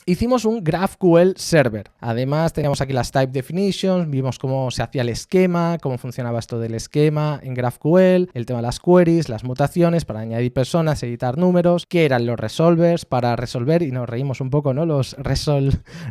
hicimos un GraphQL server. Además teníamos aquí las type definitions, vimos cómo se hacía el esquema, cómo funcionaba esto del esquema en GraphQL, el tema de las queries, las mutaciones para añadir personas, editar números, qué eran los resolvers para resolver, y nos reímos un poco, ¿no? Los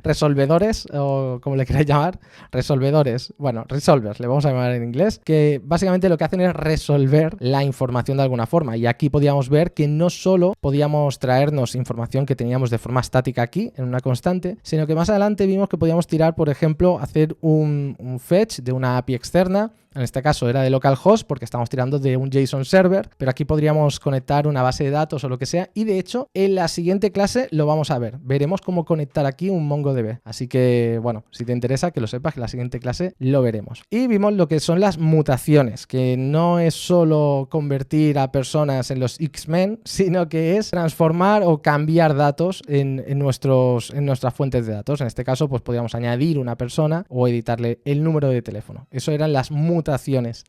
resolvedores, o como le queráis llamar, resolvedores, bueno, resolvers, le vamos a llamar en inglés, que básicamente lo que hacen es resolver la información de alguna forma. Y aquí podíamos ver que no solo podíamos traernos información que teníamos de forma estática aquí, en una constante, sino que más adelante vimos que podíamos tirar, por ejemplo, hacer un fetch de una API externa. En este caso era de localhost porque estamos tirando de un JSON server, pero aquí podríamos conectar una base de datos o lo que sea, y de hecho en la siguiente clase lo vamos a ver. Veremos cómo conectar aquí un MongoDB. Así que, bueno, si te interesa que lo sepas, que en la siguiente clase lo veremos. Y vimos lo que son las mutaciones, que no es solo convertir a personas en los X-Men, sino que es transformar o cambiar datos en nuestras fuentes de datos. En este caso, pues podríamos añadir una persona o editarle el número de teléfono. Eso eran las mutaciones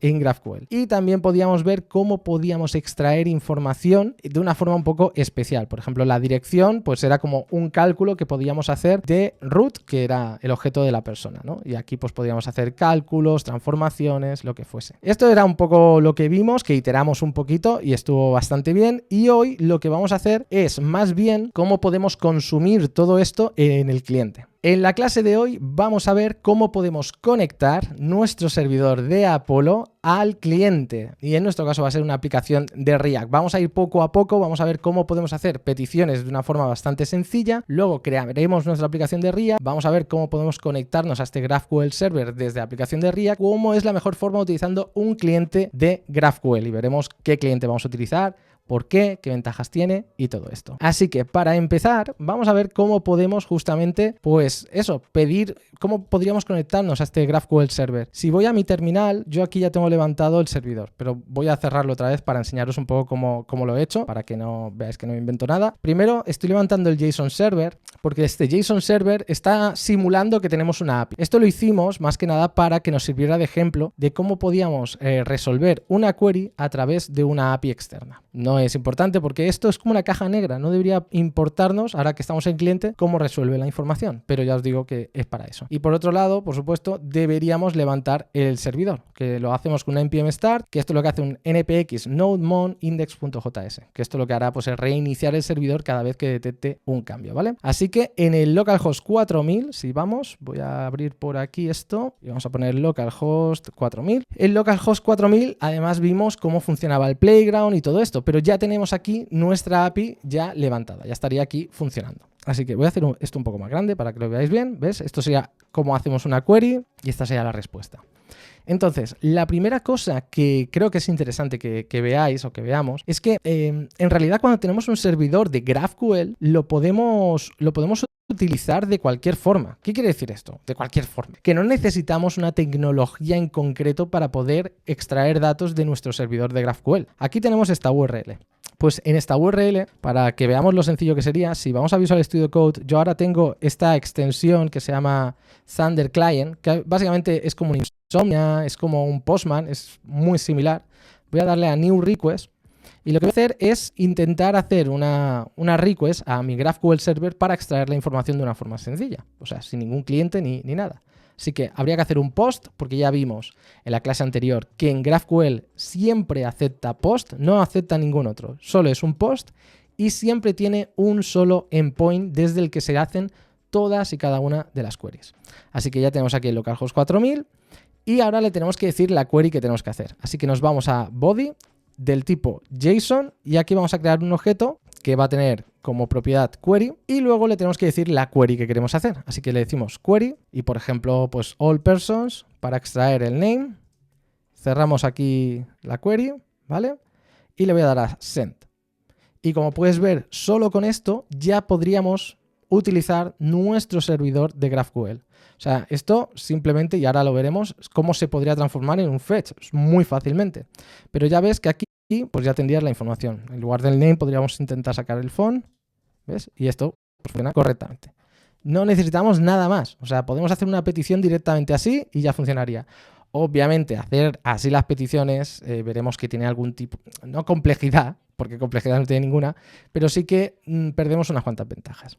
en GraphQL. Y también podíamos ver cómo podíamos extraer información de una forma un poco especial. Por ejemplo, la dirección, pues era como un cálculo que podíamos hacer de root, que era el objeto de la persona, ¿no? Y aquí pues podíamos hacer cálculos, transformaciones, lo que fuese. Esto era un poco lo que vimos, que iteramos un poquito y estuvo bastante bien. Y hoy lo que vamos a hacer es más bien cómo podemos consumir todo esto en el cliente. En la clase de hoy vamos a ver cómo podemos conectar nuestro servidor de Apollo al cliente, y en nuestro caso va a ser una aplicación de React. Vamos a ir poco a poco, vamos a ver cómo podemos hacer peticiones de una forma bastante sencilla, luego crearemos nuestra aplicación de React, vamos a ver cómo podemos conectarnos a este GraphQL server desde la aplicación de React, cómo es la mejor forma utilizando un cliente de GraphQL, y veremos qué cliente vamos a utilizar, por qué ventajas tiene y todo esto. Así que para empezar vamos a ver cómo podemos justamente, pues eso, pedir, cómo podríamos conectarnos a este GraphQL server. Si voy a mi terminal, yo aquí ya tengo levantado el servidor, pero voy a cerrarlo otra vez para enseñaros un poco cómo lo he hecho, para que no veáis que no invento nada. Primero estoy levantando el JSON server, porque este JSON server está simulando que tenemos una API. Esto lo hicimos más que nada para que nos sirviera de ejemplo de cómo podíamos resolver una query a través de una API externa. No es importante porque esto es como una caja negra, no debería importarnos, ahora que estamos en cliente, cómo resuelve la información, pero ya os digo que es para eso. Y por otro lado, por supuesto, deberíamos levantar el servidor, que lo hacemos con una npm start, que esto es lo que hace un npx nodemon index.js, que esto lo que hará pues es reiniciar el servidor cada vez que detecte un cambio, ¿vale? Así que en el localhost 4000, si vamos, voy a abrir por aquí esto y vamos a poner localhost 4000. En localhost 4000 además vimos cómo funcionaba el playground y todo esto, pero ya tenemos aquí nuestra API ya levantada, ya estaría aquí funcionando. Así que voy a hacer esto un poco más grande para que lo veáis bien, ¿ves? Esto sería cómo hacemos una query y esta sería la respuesta. Entonces, la primera cosa que creo que es interesante que veáis o que veamos es que en realidad cuando tenemos un servidor de GraphQL lo podemos utilizar de cualquier forma. ¿Qué quiere decir esto? De cualquier forma. Que no necesitamos una tecnología en concreto para poder extraer datos de nuestro servidor de GraphQL. Aquí tenemos esta URL. Pues en esta URL, para que veamos lo sencillo que sería, si vamos a Visual Studio Code, yo ahora tengo esta extensión que se llama Thunder Client, que básicamente es como un Insomnia, es como un Postman, es muy similar. Voy a darle a New Request y lo que voy a hacer es intentar hacer una request a mi GraphQL server para extraer la información de una forma sencilla, o sea, sin ningún cliente ni nada. Así que habría que hacer un post, porque ya vimos en la clase anterior que en GraphQL siempre acepta post, no acepta ningún otro, solo es un post y siempre tiene un solo endpoint desde el que se hacen todas y cada una de las queries. Así que ya tenemos aquí el localhost 4000 y ahora le tenemos que decir la query que tenemos que hacer. Así que nos vamos a body del tipo JSON y aquí vamos a crear un objeto que va a tener como propiedad query y luego le tenemos que decir la query que queremos hacer. Así que le decimos query y por ejemplo pues all persons para extraer el name. Cerramos aquí la query, ¿vale? Y le voy a dar a send. Y como puedes ver, solo con esto ya podríamos utilizar nuestro servidor de GraphQL. O sea, esto simplemente, y ahora lo veremos, cómo se podría transformar en un fetch muy fácilmente. Pero ya ves que aquí pues ya tendrías la información. En lugar del name podríamos intentar sacar el font, ¿ves? Y esto pues, funciona correctamente. No necesitamos nada más. O sea, podemos hacer una petición directamente así y ya funcionaría. Obviamente, hacer así las peticiones, veremos que tiene algún tipo, no complejidad, porque complejidad no tiene ninguna, pero sí que perdemos unas cuantas ventajas.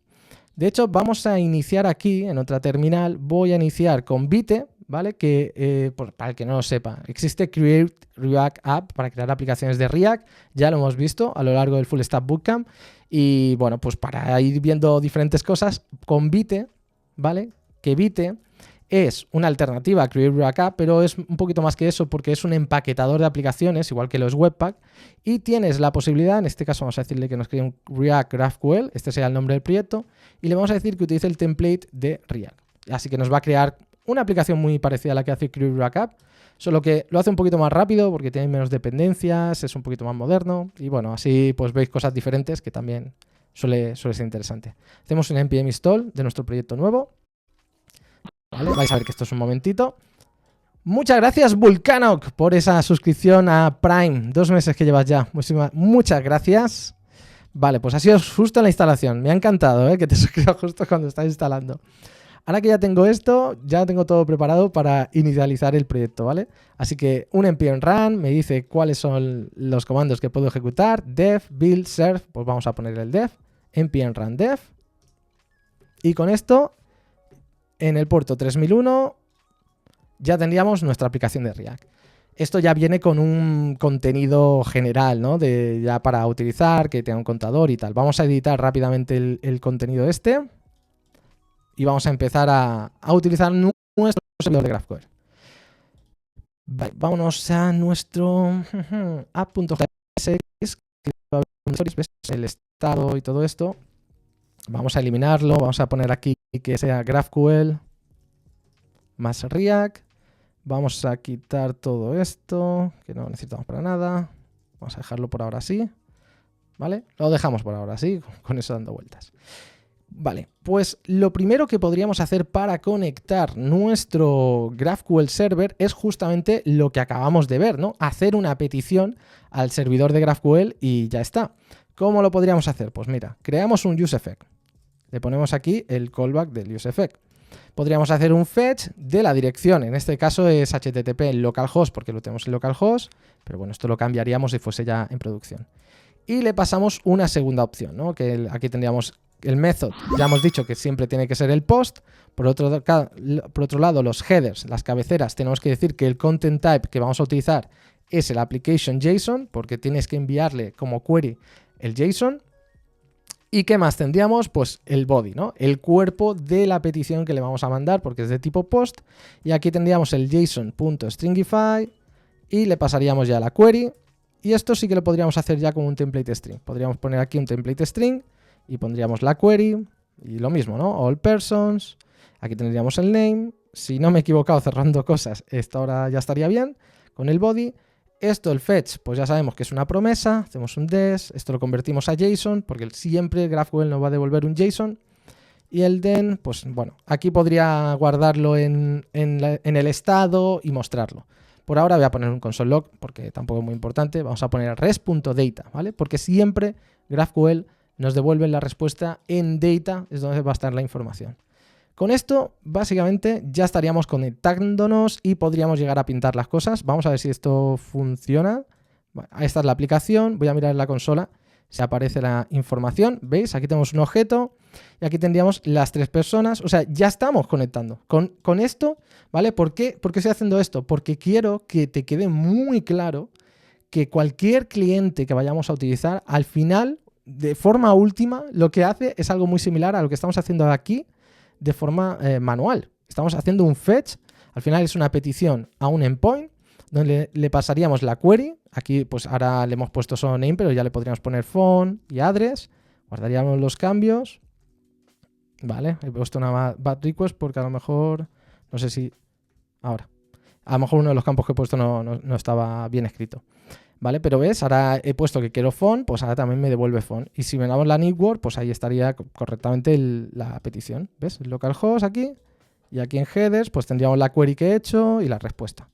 De hecho, vamos a iniciar aquí, en otra terminal, voy a iniciar con Vite, ¿vale? Que, para el que no lo sepa, existe Create React App para crear aplicaciones de React, ya lo hemos visto a lo largo del Full Stack Bootcamp, y bueno, pues para ir viendo diferentes cosas, con Vite, ¿vale? Que Vite es una alternativa a Create React App, pero es un poquito más que eso porque es un empaquetador de aplicaciones, igual que los Webpack, y tienes la posibilidad, en este caso vamos a decirle que nos cree un React GraphQL, este será el nombre del proyecto, y le vamos a decir que utilice el template de React. Así que nos va a crear una aplicación muy parecida a la que hace Create React App, solo que lo hace un poquito más rápido porque tiene menos dependencias, es un poquito más moderno, y bueno, así pues veis cosas diferentes que también suele ser interesante. Hacemos un npm install de nuestro proyecto nuevo. ¿Vale? Vais a ver que esto es un momentito. Muchas gracias, Vulcanok, por esa suscripción a Prime. 2 meses que llevas ya. Muchas gracias. Vale, pues ha sido justo en la instalación. Me ha encantado, que te suscribas justo cuando estás instalando. Ahora que ya tengo esto, ya tengo todo preparado para inicializar el proyecto, ¿vale? Así que un npm run me dice cuáles son los comandos que puedo ejecutar. Def, build, serve, pues vamos a poner el def. Npm run def. Y con esto, en el puerto 3001 ya tendríamos nuestra aplicación de React. Esto ya viene con un contenido general, ¿no? Ya para utilizar, que tenga un contador y tal. Vamos a editar rápidamente el contenido este y vamos a empezar a utilizar nuestro servidor de GraphQL. Vámonos a nuestro app.js, que es el estado y todo esto. Vamos a eliminarlo, vamos a poner aquí que sea GraphQL más React. Vamos a quitar todo esto, que no necesitamos para nada. Vamos a dejarlo por ahora así, ¿vale? Lo dejamos por ahora así, con eso dando vueltas. Vale, pues lo primero que podríamos hacer para conectar nuestro GraphQL server es justamente lo que acabamos de ver, ¿no? Hacer una petición al servidor de GraphQL y ya está. ¿Cómo lo podríamos hacer? Pues mira, creamos un useEffect. Le ponemos aquí el callback del useEffect. Podríamos hacer un fetch de la dirección, en este caso es HTTP en localhost porque lo tenemos en localhost, pero bueno, esto lo cambiaríamos si fuese ya en producción. Y le pasamos una segunda opción, ¿no? Que aquí tendríamos el method, ya hemos dicho que siempre tiene que ser el post. Por otro lado, los headers, las cabeceras, tenemos que decir que el content type que vamos a utilizar es el application JSON, porque tienes que enviarle como query el JSON. ¿Y qué más tendríamos? Pues el body, ¿no? El cuerpo de la petición que le vamos a mandar porque es de tipo post. Y aquí tendríamos el json.stringify y le pasaríamos ya la query. Y esto sí que lo podríamos hacer ya con un template string. Podríamos poner aquí un template string y pondríamos la query y lo mismo, ¿no? All persons. Aquí tendríamos el name. Si no me he equivocado cerrando cosas, esto ahora ya estaría bien con el body. Esto, el fetch, pues ya sabemos que es una promesa, hacemos un des, esto lo convertimos a JSON, porque siempre GraphQL nos va a devolver un JSON. Y el then, pues bueno, aquí podría guardarlo en el estado y mostrarlo. Por ahora voy a poner un console log, porque tampoco es muy importante. Vamos a poner res.data, ¿vale? Porque siempre GraphQL nos devuelve la respuesta en data, es donde va a estar la información. Con esto, básicamente, ya estaríamos conectándonos y podríamos llegar a pintar las cosas. Vamos a ver si esto funciona. Bueno, esta es la aplicación. Voy a mirar en la consola si aparece la información. ¿Veis? Aquí tenemos un objeto y aquí tendríamos las 3 personas. O sea, ya estamos conectando. Con esto, ¿vale? ¿Por qué estoy haciendo esto? Porque quiero que te quede muy claro que cualquier cliente que vayamos a utilizar, al final, de forma última, lo que hace es algo muy similar a lo que estamos haciendo aquí, de forma manual. Estamos haciendo un fetch, al final es una petición a un endpoint, donde le pasaríamos la query. Aquí pues ahora le hemos puesto solo name, pero ya le podríamos poner phone y address, guardaríamos los cambios. Vale, he puesto una bad request porque a lo mejor, no sé si, ahora, a lo mejor uno de los campos que he puesto no estaba bien escrito. ¿Vale? Pero ves, ahora he puesto que quiero phone, pues ahora también me devuelve phone. Y si me damos la network, pues ahí estaría correctamente la petición. ¿Ves? El localhost aquí. Y aquí en headers, pues tendríamos la query que he hecho y la respuesta.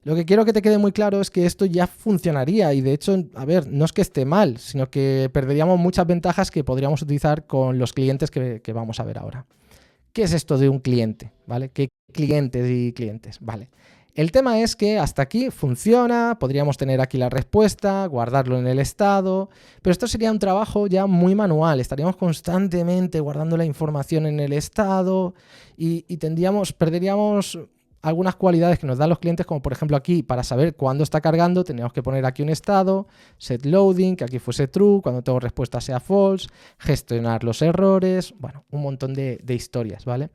Lo que quiero que te quede muy claro es que esto ya funcionaría. Y de hecho, a ver, no es que esté mal, sino que perderíamos muchas ventajas que podríamos utilizar con los clientes que vamos a ver ahora. ¿Qué es esto de un cliente? ¿Vale? ¿Qué clientes y clientes? Vale. El tema es que hasta aquí funciona, podríamos tener aquí la respuesta, guardarlo en el estado, pero esto sería un trabajo ya muy manual, estaríamos constantemente guardando la información en el estado y perderíamos algunas cualidades que nos dan los clientes, como por ejemplo aquí, para saber cuándo está cargando, tendríamos que poner aquí un estado, set loading, que aquí fuese true, cuando tengo respuesta sea false, gestionar los errores, bueno, un montón de historias, ¿vale?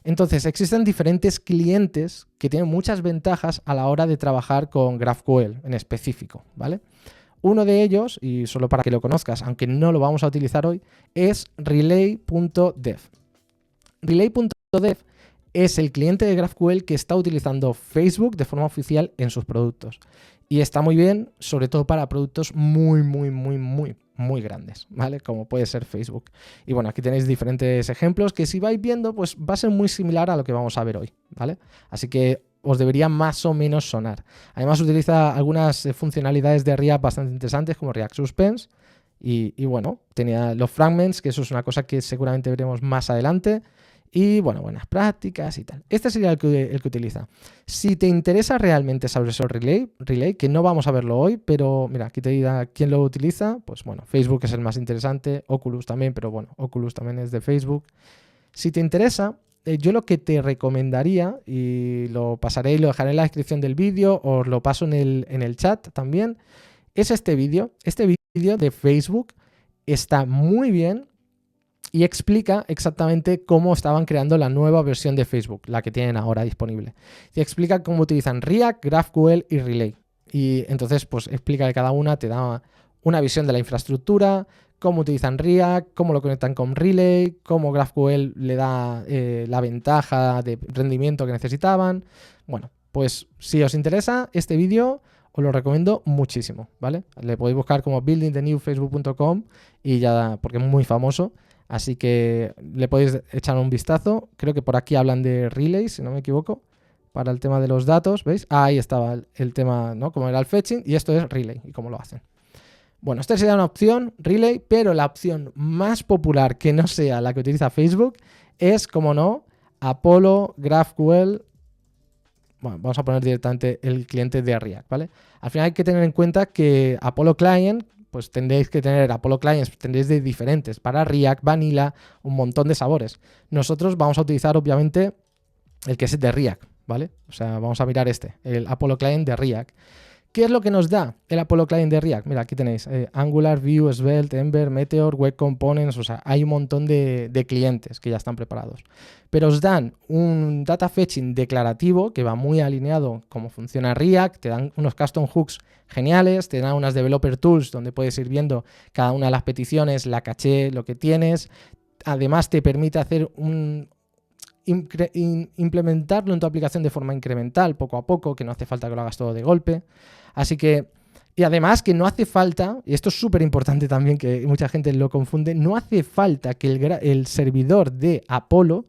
Entonces, existen diferentes clientes que tienen muchas ventajas a la hora de trabajar con GraphQL en específico, ¿vale? Uno de ellos, y solo para que lo conozcas, aunque no lo vamos a utilizar hoy, es relay.dev. Relay.dev es el cliente de GraphQL que está utilizando Facebook de forma oficial en sus productos. Y está muy bien, sobre todo para productos muy grandes, ¿vale? Como puede ser Facebook. Y bueno, aquí tenéis diferentes ejemplos que si vais viendo, pues va a ser muy similar a lo que vamos a ver hoy, ¿vale? Así que os debería más o menos sonar. Además utiliza algunas funcionalidades de React bastante interesantes como React Suspense. Y bueno, tenía los fragments, que eso es una cosa que seguramente veremos más adelante. Y bueno, buenas prácticas y tal. Este sería el que utiliza. Si te interesa realmente saber sobre Relay, que no vamos a verlo hoy, pero mira, aquí te dirá quién lo utiliza. Pues bueno, Facebook es el más interesante, Oculus también, pero bueno, Oculus también es de Facebook. Si te interesa, yo lo que te recomendaría, y lo pasaré y lo dejaré en la descripción del vídeo, os lo paso en el chat también, es este vídeo. Este vídeo de Facebook está muy bien y explica exactamente cómo estaban creando la nueva versión de Facebook, la que tienen ahora disponible. Y explica cómo utilizan React, GraphQL y Relay. Y entonces, pues explica que cada una te da una visión de la infraestructura, cómo utilizan React, cómo lo conectan con Relay, cómo GraphQL le da la ventaja de rendimiento que necesitaban. Bueno, pues si os interesa este vídeo, os lo recomiendo muchísimo, ¿vale? Le podéis buscar como buildingthenewfacebook.com y ya, porque es muy famoso. Así que le podéis echar un vistazo. Creo que por aquí hablan de Relay, si no me equivoco, para el tema de los datos. ¿Veis? Ahí estaba el tema, ¿no? Como era el fetching, y esto es Relay y cómo lo hacen. Bueno, esta sería una opción, Relay, pero la opción más popular que no sea la que utiliza Facebook es, como no, Apollo GraphQL. Bueno, vamos a poner directamente el cliente de React, ¿vale? Al final hay que tener en cuenta que Apollo Client, pues tendréis que tener Apollo Clients, tendréis de diferentes, para React, Vanilla, un montón de sabores. Nosotros vamos a utilizar obviamente el que es de React, ¿vale? O sea, vamos a mirar el Apollo Client de React. ¿Qué es lo que nos da el Apollo Client de React? Mira, aquí tenéis Angular, Vue, Svelte, Ember, Meteor, Web Components, o sea, hay un montón de clientes que ya están preparados. Pero os dan un data fetching declarativo que va muy alineado cómo funciona React, te dan unos custom hooks geniales, te dan unas developer tools donde puedes ir viendo cada una de las peticiones, la caché, lo que tienes. Además te permite hacer implementarlo en tu aplicación de forma incremental, poco a poco, que no hace falta que lo hagas todo de golpe. Así que, y además que no hace falta, y esto es súper importante también, que mucha gente lo confunde, no hace falta que el servidor de Apollo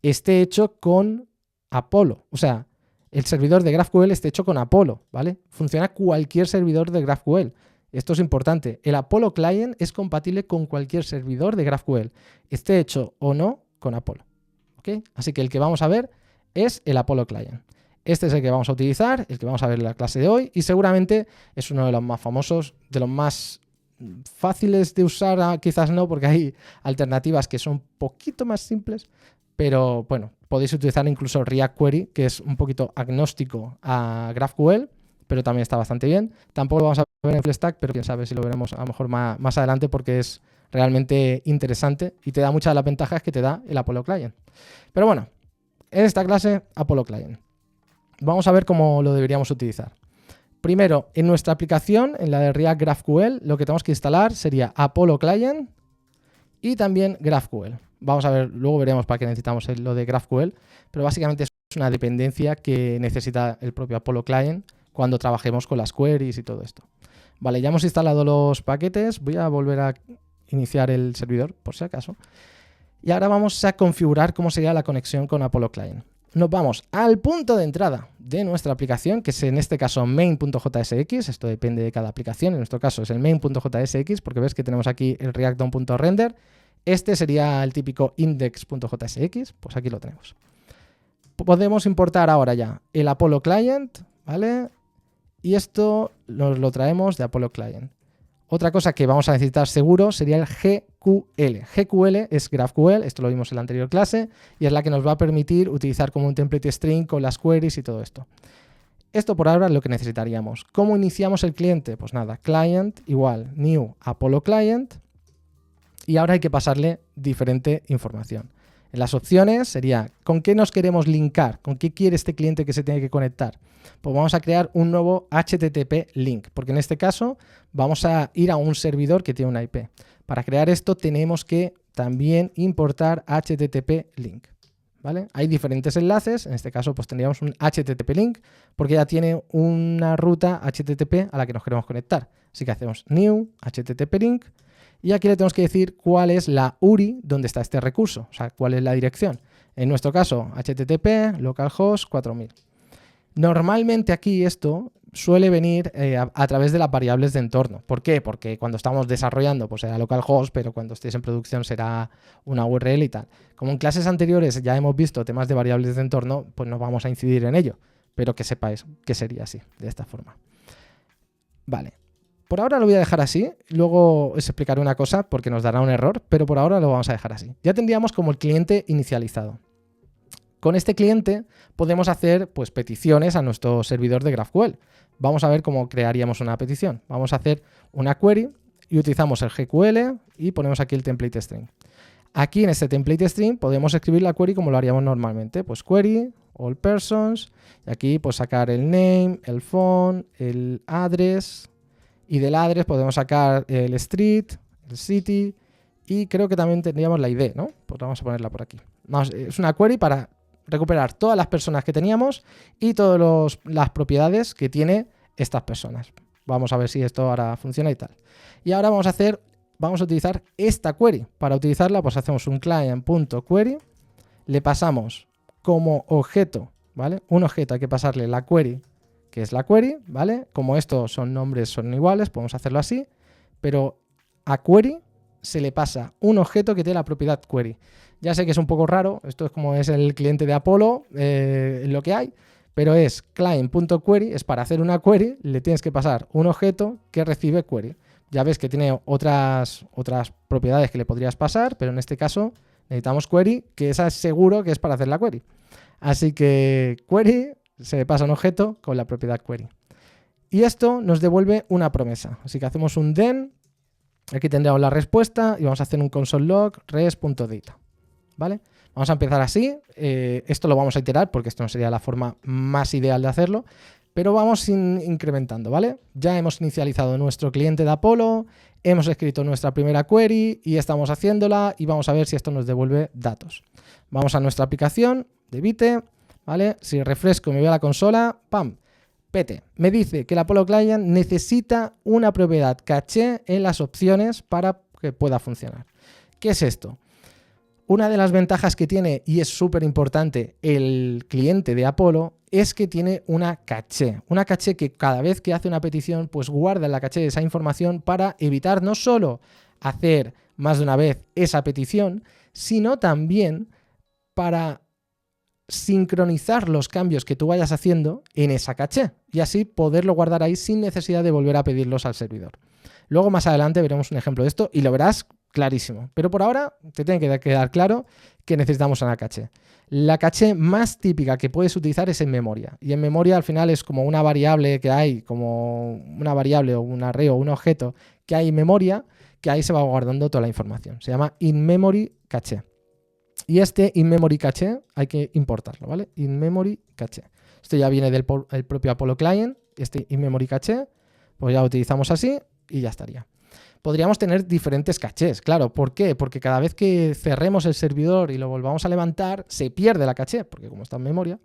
esté hecho con Apollo. O sea, el servidor de GraphQL esté hecho con Apollo, ¿vale? Funciona cualquier servidor de GraphQL. Esto es importante. El Apollo Client es compatible con cualquier servidor de GraphQL, esté hecho o no con Apollo. ¿Okay? Así que el que vamos a ver es el Apollo Client. Este es el que vamos a utilizar, el que vamos a ver en la clase de hoy, y seguramente es uno de los más famosos, de los más fáciles de usar, quizás no, porque hay alternativas que son un poquito más simples, pero bueno, podéis utilizar incluso React Query, que es un poquito agnóstico a GraphQL, pero también está bastante bien. Tampoco lo vamos a ver en FlexStack, pero quién sabe si lo veremos a lo mejor más adelante, porque es realmente interesante y te da muchas de las ventajas que te da el Apollo Client. Pero bueno, en esta clase, Apollo Client. Vamos a ver cómo lo deberíamos utilizar. Primero, en nuestra aplicación, en la de React GraphQL, lo que tenemos que instalar sería Apollo Client y también GraphQL. Vamos a ver, luego veremos para qué necesitamos lo de GraphQL, pero básicamente es una dependencia que necesita el propio Apollo Client cuando trabajemos con las queries y todo esto. Vale, ya hemos instalado los paquetes. Voy a volver a iniciar el servidor, por si acaso. Y ahora vamos a configurar cómo sería la conexión con Apollo Client. Nos vamos al punto de entrada de nuestra aplicación, que es en este caso main.jsx. Esto depende de cada aplicación. En nuestro caso es el main.jsx, porque ves que tenemos aquí el react.render. Este sería el típico index.jsx. Pues aquí lo tenemos. podemos importar ahora ya el Apollo Client, ¿vale? Y esto nos lo traemos de Apollo Client. Otra cosa que vamos a necesitar seguro sería el GQL. GQL es GraphQL, esto lo vimos en la anterior clase, y es la que nos va a permitir utilizar como un template string con las queries y todo esto. Esto por ahora es lo que necesitaríamos. ¿Cómo iniciamos el cliente? Pues nada, client igual new Apollo Client, y ahora hay que pasarle diferente información. En las opciones sería, ¿con qué nos queremos linkar? ¿Con qué quiere este cliente que se tiene que conectar? Pues vamos a crear un nuevo HTTP link, porque en este caso vamos a ir a un servidor que tiene una IP. Para crear esto tenemos que también importar HTTP link, ¿vale? Hay diferentes enlaces, en este caso pues tendríamos un HTTP link, porque ya tiene una ruta HTTP a la que nos queremos conectar. Así que hacemos new HTTP link, y aquí le tenemos que decir cuál es la URI donde está este recurso, o sea, cuál es la dirección. En nuestro caso, HTTP localhost 4000. Normalmente aquí esto suele venir a través de las variables de entorno. ¿Por qué? Porque cuando estamos desarrollando pues será localhost, pero cuando estéis en producción será una URL y tal. Como en clases anteriores ya hemos visto temas de variables de entorno, pues no vamos a incidir en ello, pero que sepáis que sería así, de esta forma. Vale. Por ahora lo voy a dejar así, luego os explicaré una cosa porque nos dará un error, pero por ahora lo vamos a dejar así. Ya tendríamos como el cliente inicializado. Con este cliente podemos hacer pues, peticiones a nuestro servidor de GraphQL. Vamos a ver cómo crearíamos una petición. Vamos a hacer una query y utilizamos el GQL y ponemos aquí el template string. Aquí en este template string podemos escribir la query como lo haríamos normalmente. Pues query, all persons, y aquí pues sacar el name, el phone, el address, y del address podemos sacar el street, el city, y creo que también tendríamos la ID, ¿no? Pues vamos a ponerla por aquí. Es una query para recuperar todas las personas que teníamos y todas las propiedades que tiene estas personas. Vamos a ver si esto ahora funciona y tal. Y ahora vamos a utilizar esta query. Para utilizarla, pues hacemos un client.query, le pasamos como objeto, ¿vale? Un objeto, hay que pasarle la query, que es la query, ¿vale? Como estos son nombres, son iguales, podemos hacerlo así, pero a query se le pasa un objeto que tiene la propiedad query. Ya sé que es un poco raro, esto es como es el cliente de Apollo, lo que hay, pero es client.query, es para hacer una query, le tienes que pasar un objeto que recibe query. Ya ves que tiene otras propiedades que le podrías pasar, pero en este caso necesitamos query, que esa es seguro que es para hacer la query. Así que query se le pasa un objeto con la propiedad query. Y esto nos devuelve una promesa. Así que hacemos un then, aquí tendríamos la respuesta y vamos a hacer un console log res.data. ¿Vale? Vamos a empezar así. Esto lo vamos a iterar porque esto no sería la forma más ideal de hacerlo, pero vamos incrementando, ¿vale? Ya hemos inicializado nuestro cliente de Apollo, hemos escrito nuestra primera query y estamos haciéndola y vamos a ver si esto nos devuelve datos. Vamos a nuestra aplicación de Vite, ¿vale? Si refresco y me voy a la consola, ¡pam! Pete, me dice que el Apollo Client necesita una propiedad caché en las opciones para que pueda funcionar. ¿Qué es esto? Una de las ventajas que tiene, y es súper importante, el cliente de Apollo, es que tiene una caché que cada vez que hace una petición, pues guarda en la caché esa información para evitar no solo hacer más de una vez esa petición, sino también para sincronizar los cambios que tú vayas haciendo en esa caché y así poderlo guardar ahí sin necesidad de volver a pedirlos al servidor. Luego más adelante veremos un ejemplo de esto y lo verás clarísimo, pero por ahora te tiene que quedar claro que necesitamos una caché. La caché más típica que puedes utilizar es en memoria, y en memoria al final es como una variable que hay, como una variable o un array o un objeto que hay en memoria, que ahí se va guardando toda la información. Se llama in-memory caché. Y este in-memory caché hay que importarlo, ¿vale? In-memory caché. Esto ya viene del propio Apollo Client, este in-memory caché, pues ya lo utilizamos así y ya estaría. Podríamos tener diferentes cachés, claro. ¿Por qué? Porque cada vez que cerremos el servidor y lo volvamos a levantar, se pierde la caché, porque como está en memoria.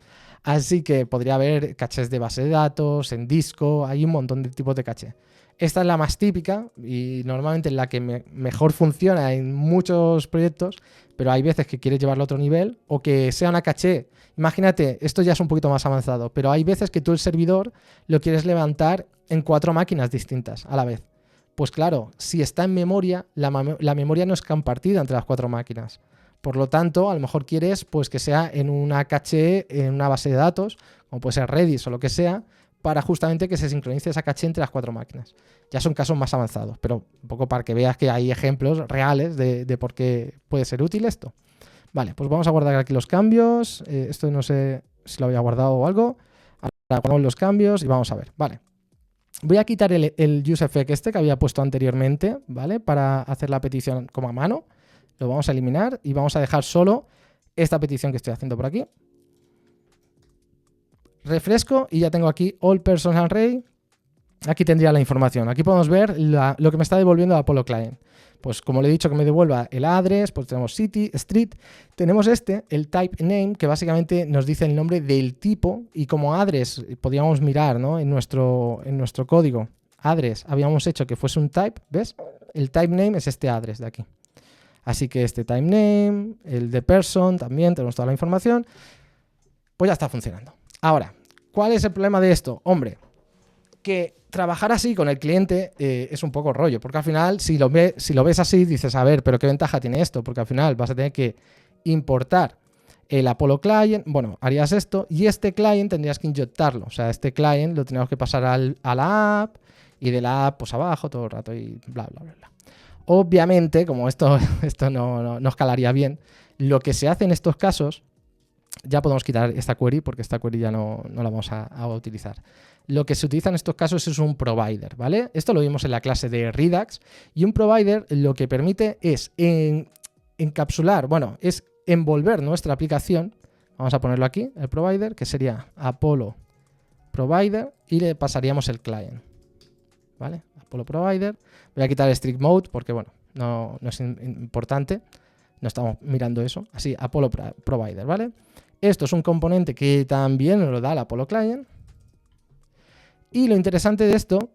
Así que podría haber cachés de base de datos, en disco, hay un montón de tipos de caché. Esta es la más típica y normalmente la que mejor funciona en muchos proyectos, pero hay veces que quieres llevarlo a otro nivel o que sea una caché. Imagínate, esto ya es un poquito más avanzado, pero hay veces que tú el servidor lo quieres levantar en 4 máquinas distintas a la vez. Pues claro, si está en memoria, la memoria no es compartida entre las 4 máquinas. Por lo tanto, a lo mejor quieres pues, que sea en una caché, en una base de datos, como puede ser Redis o lo que sea, para justamente que se sincronice esa caché entre las 4 máquinas. Ya son casos más avanzados, pero un poco para que veas que hay ejemplos reales de por qué puede ser útil esto. Vale, pues vamos a guardar aquí los cambios. Esto no sé si lo había guardado o algo. Ahora guardamos los cambios y vamos a ver. Vale. Voy a quitar el useEffect este que había puesto anteriormente, ¿vale? Para hacer la petición como a mano. Lo vamos a eliminar y vamos a dejar solo esta petición que estoy haciendo por aquí. Refresco y ya tengo aquí All Persons Array. Aquí tendría la información. Aquí podemos ver lo que me está devolviendo Apollo Client. Pues como le he dicho que me devuelva el address, pues tenemos city, street. Tenemos el type name, que básicamente nos dice el nombre del tipo. Y como address, podríamos mirar, ¿no? en nuestro código, address, habíamos hecho que fuese un type, ¿ves? El type name es este address de aquí. Así que este type name, el de person, también tenemos toda la información. Pues ya está funcionando. Ahora, ¿cuál es el problema de esto? Hombre, que trabajar así con el cliente es un poco rollo, porque al final, si lo ves así, dices, a ver, pero ¿qué ventaja tiene esto? Porque al final vas a tener que importar el Apollo Client, bueno, harías esto, y este client tendrías que inyectarlo, o sea, este client lo tenemos que pasar a la app, y de la app, pues abajo todo el rato, y bla, bla, bla, bla. Obviamente, como esto no escalaría bien, lo que se hace en estos casos, ya podemos quitar esta query porque esta query ya no la vamos a utilizar. Lo que se utiliza en estos casos es un provider, ¿vale? Esto lo vimos en la clase de Redux y un provider lo que permite es encapsular, bueno, es envolver nuestra aplicación. Vamos a ponerlo aquí, el provider, que sería Apollo Provider y le pasaríamos el client, ¿vale? Apollo Provider. Voy a quitar el strict mode porque, bueno, no es importante. No estamos mirando eso. Así, Apollo Provider, ¿vale? Esto es un componente que también nos lo da el Apollo Client. Y lo interesante de esto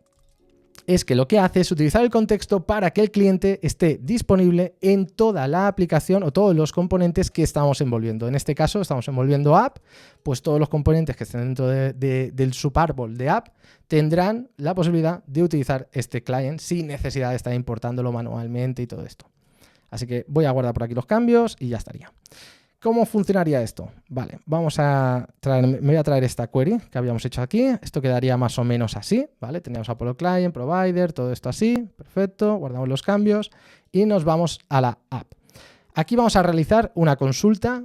es que lo que hace es utilizar el contexto para que el cliente esté disponible en toda la aplicación o todos los componentes que estamos envolviendo. En este caso estamos envolviendo app, pues todos los componentes que estén dentro del subárbol de app tendrán la posibilidad de utilizar este client sin necesidad de estar importándolo manualmente y todo esto. Así que voy a guardar por aquí los cambios y ya estaría. ¿Cómo funcionaría esto? Vale, me voy a traer esta query que habíamos hecho aquí. Esto quedaría más o menos así, ¿vale? Teníamos Apollo Client, Provider, todo esto así. Perfecto, guardamos los cambios y nos vamos a la app. Aquí vamos a realizar una consulta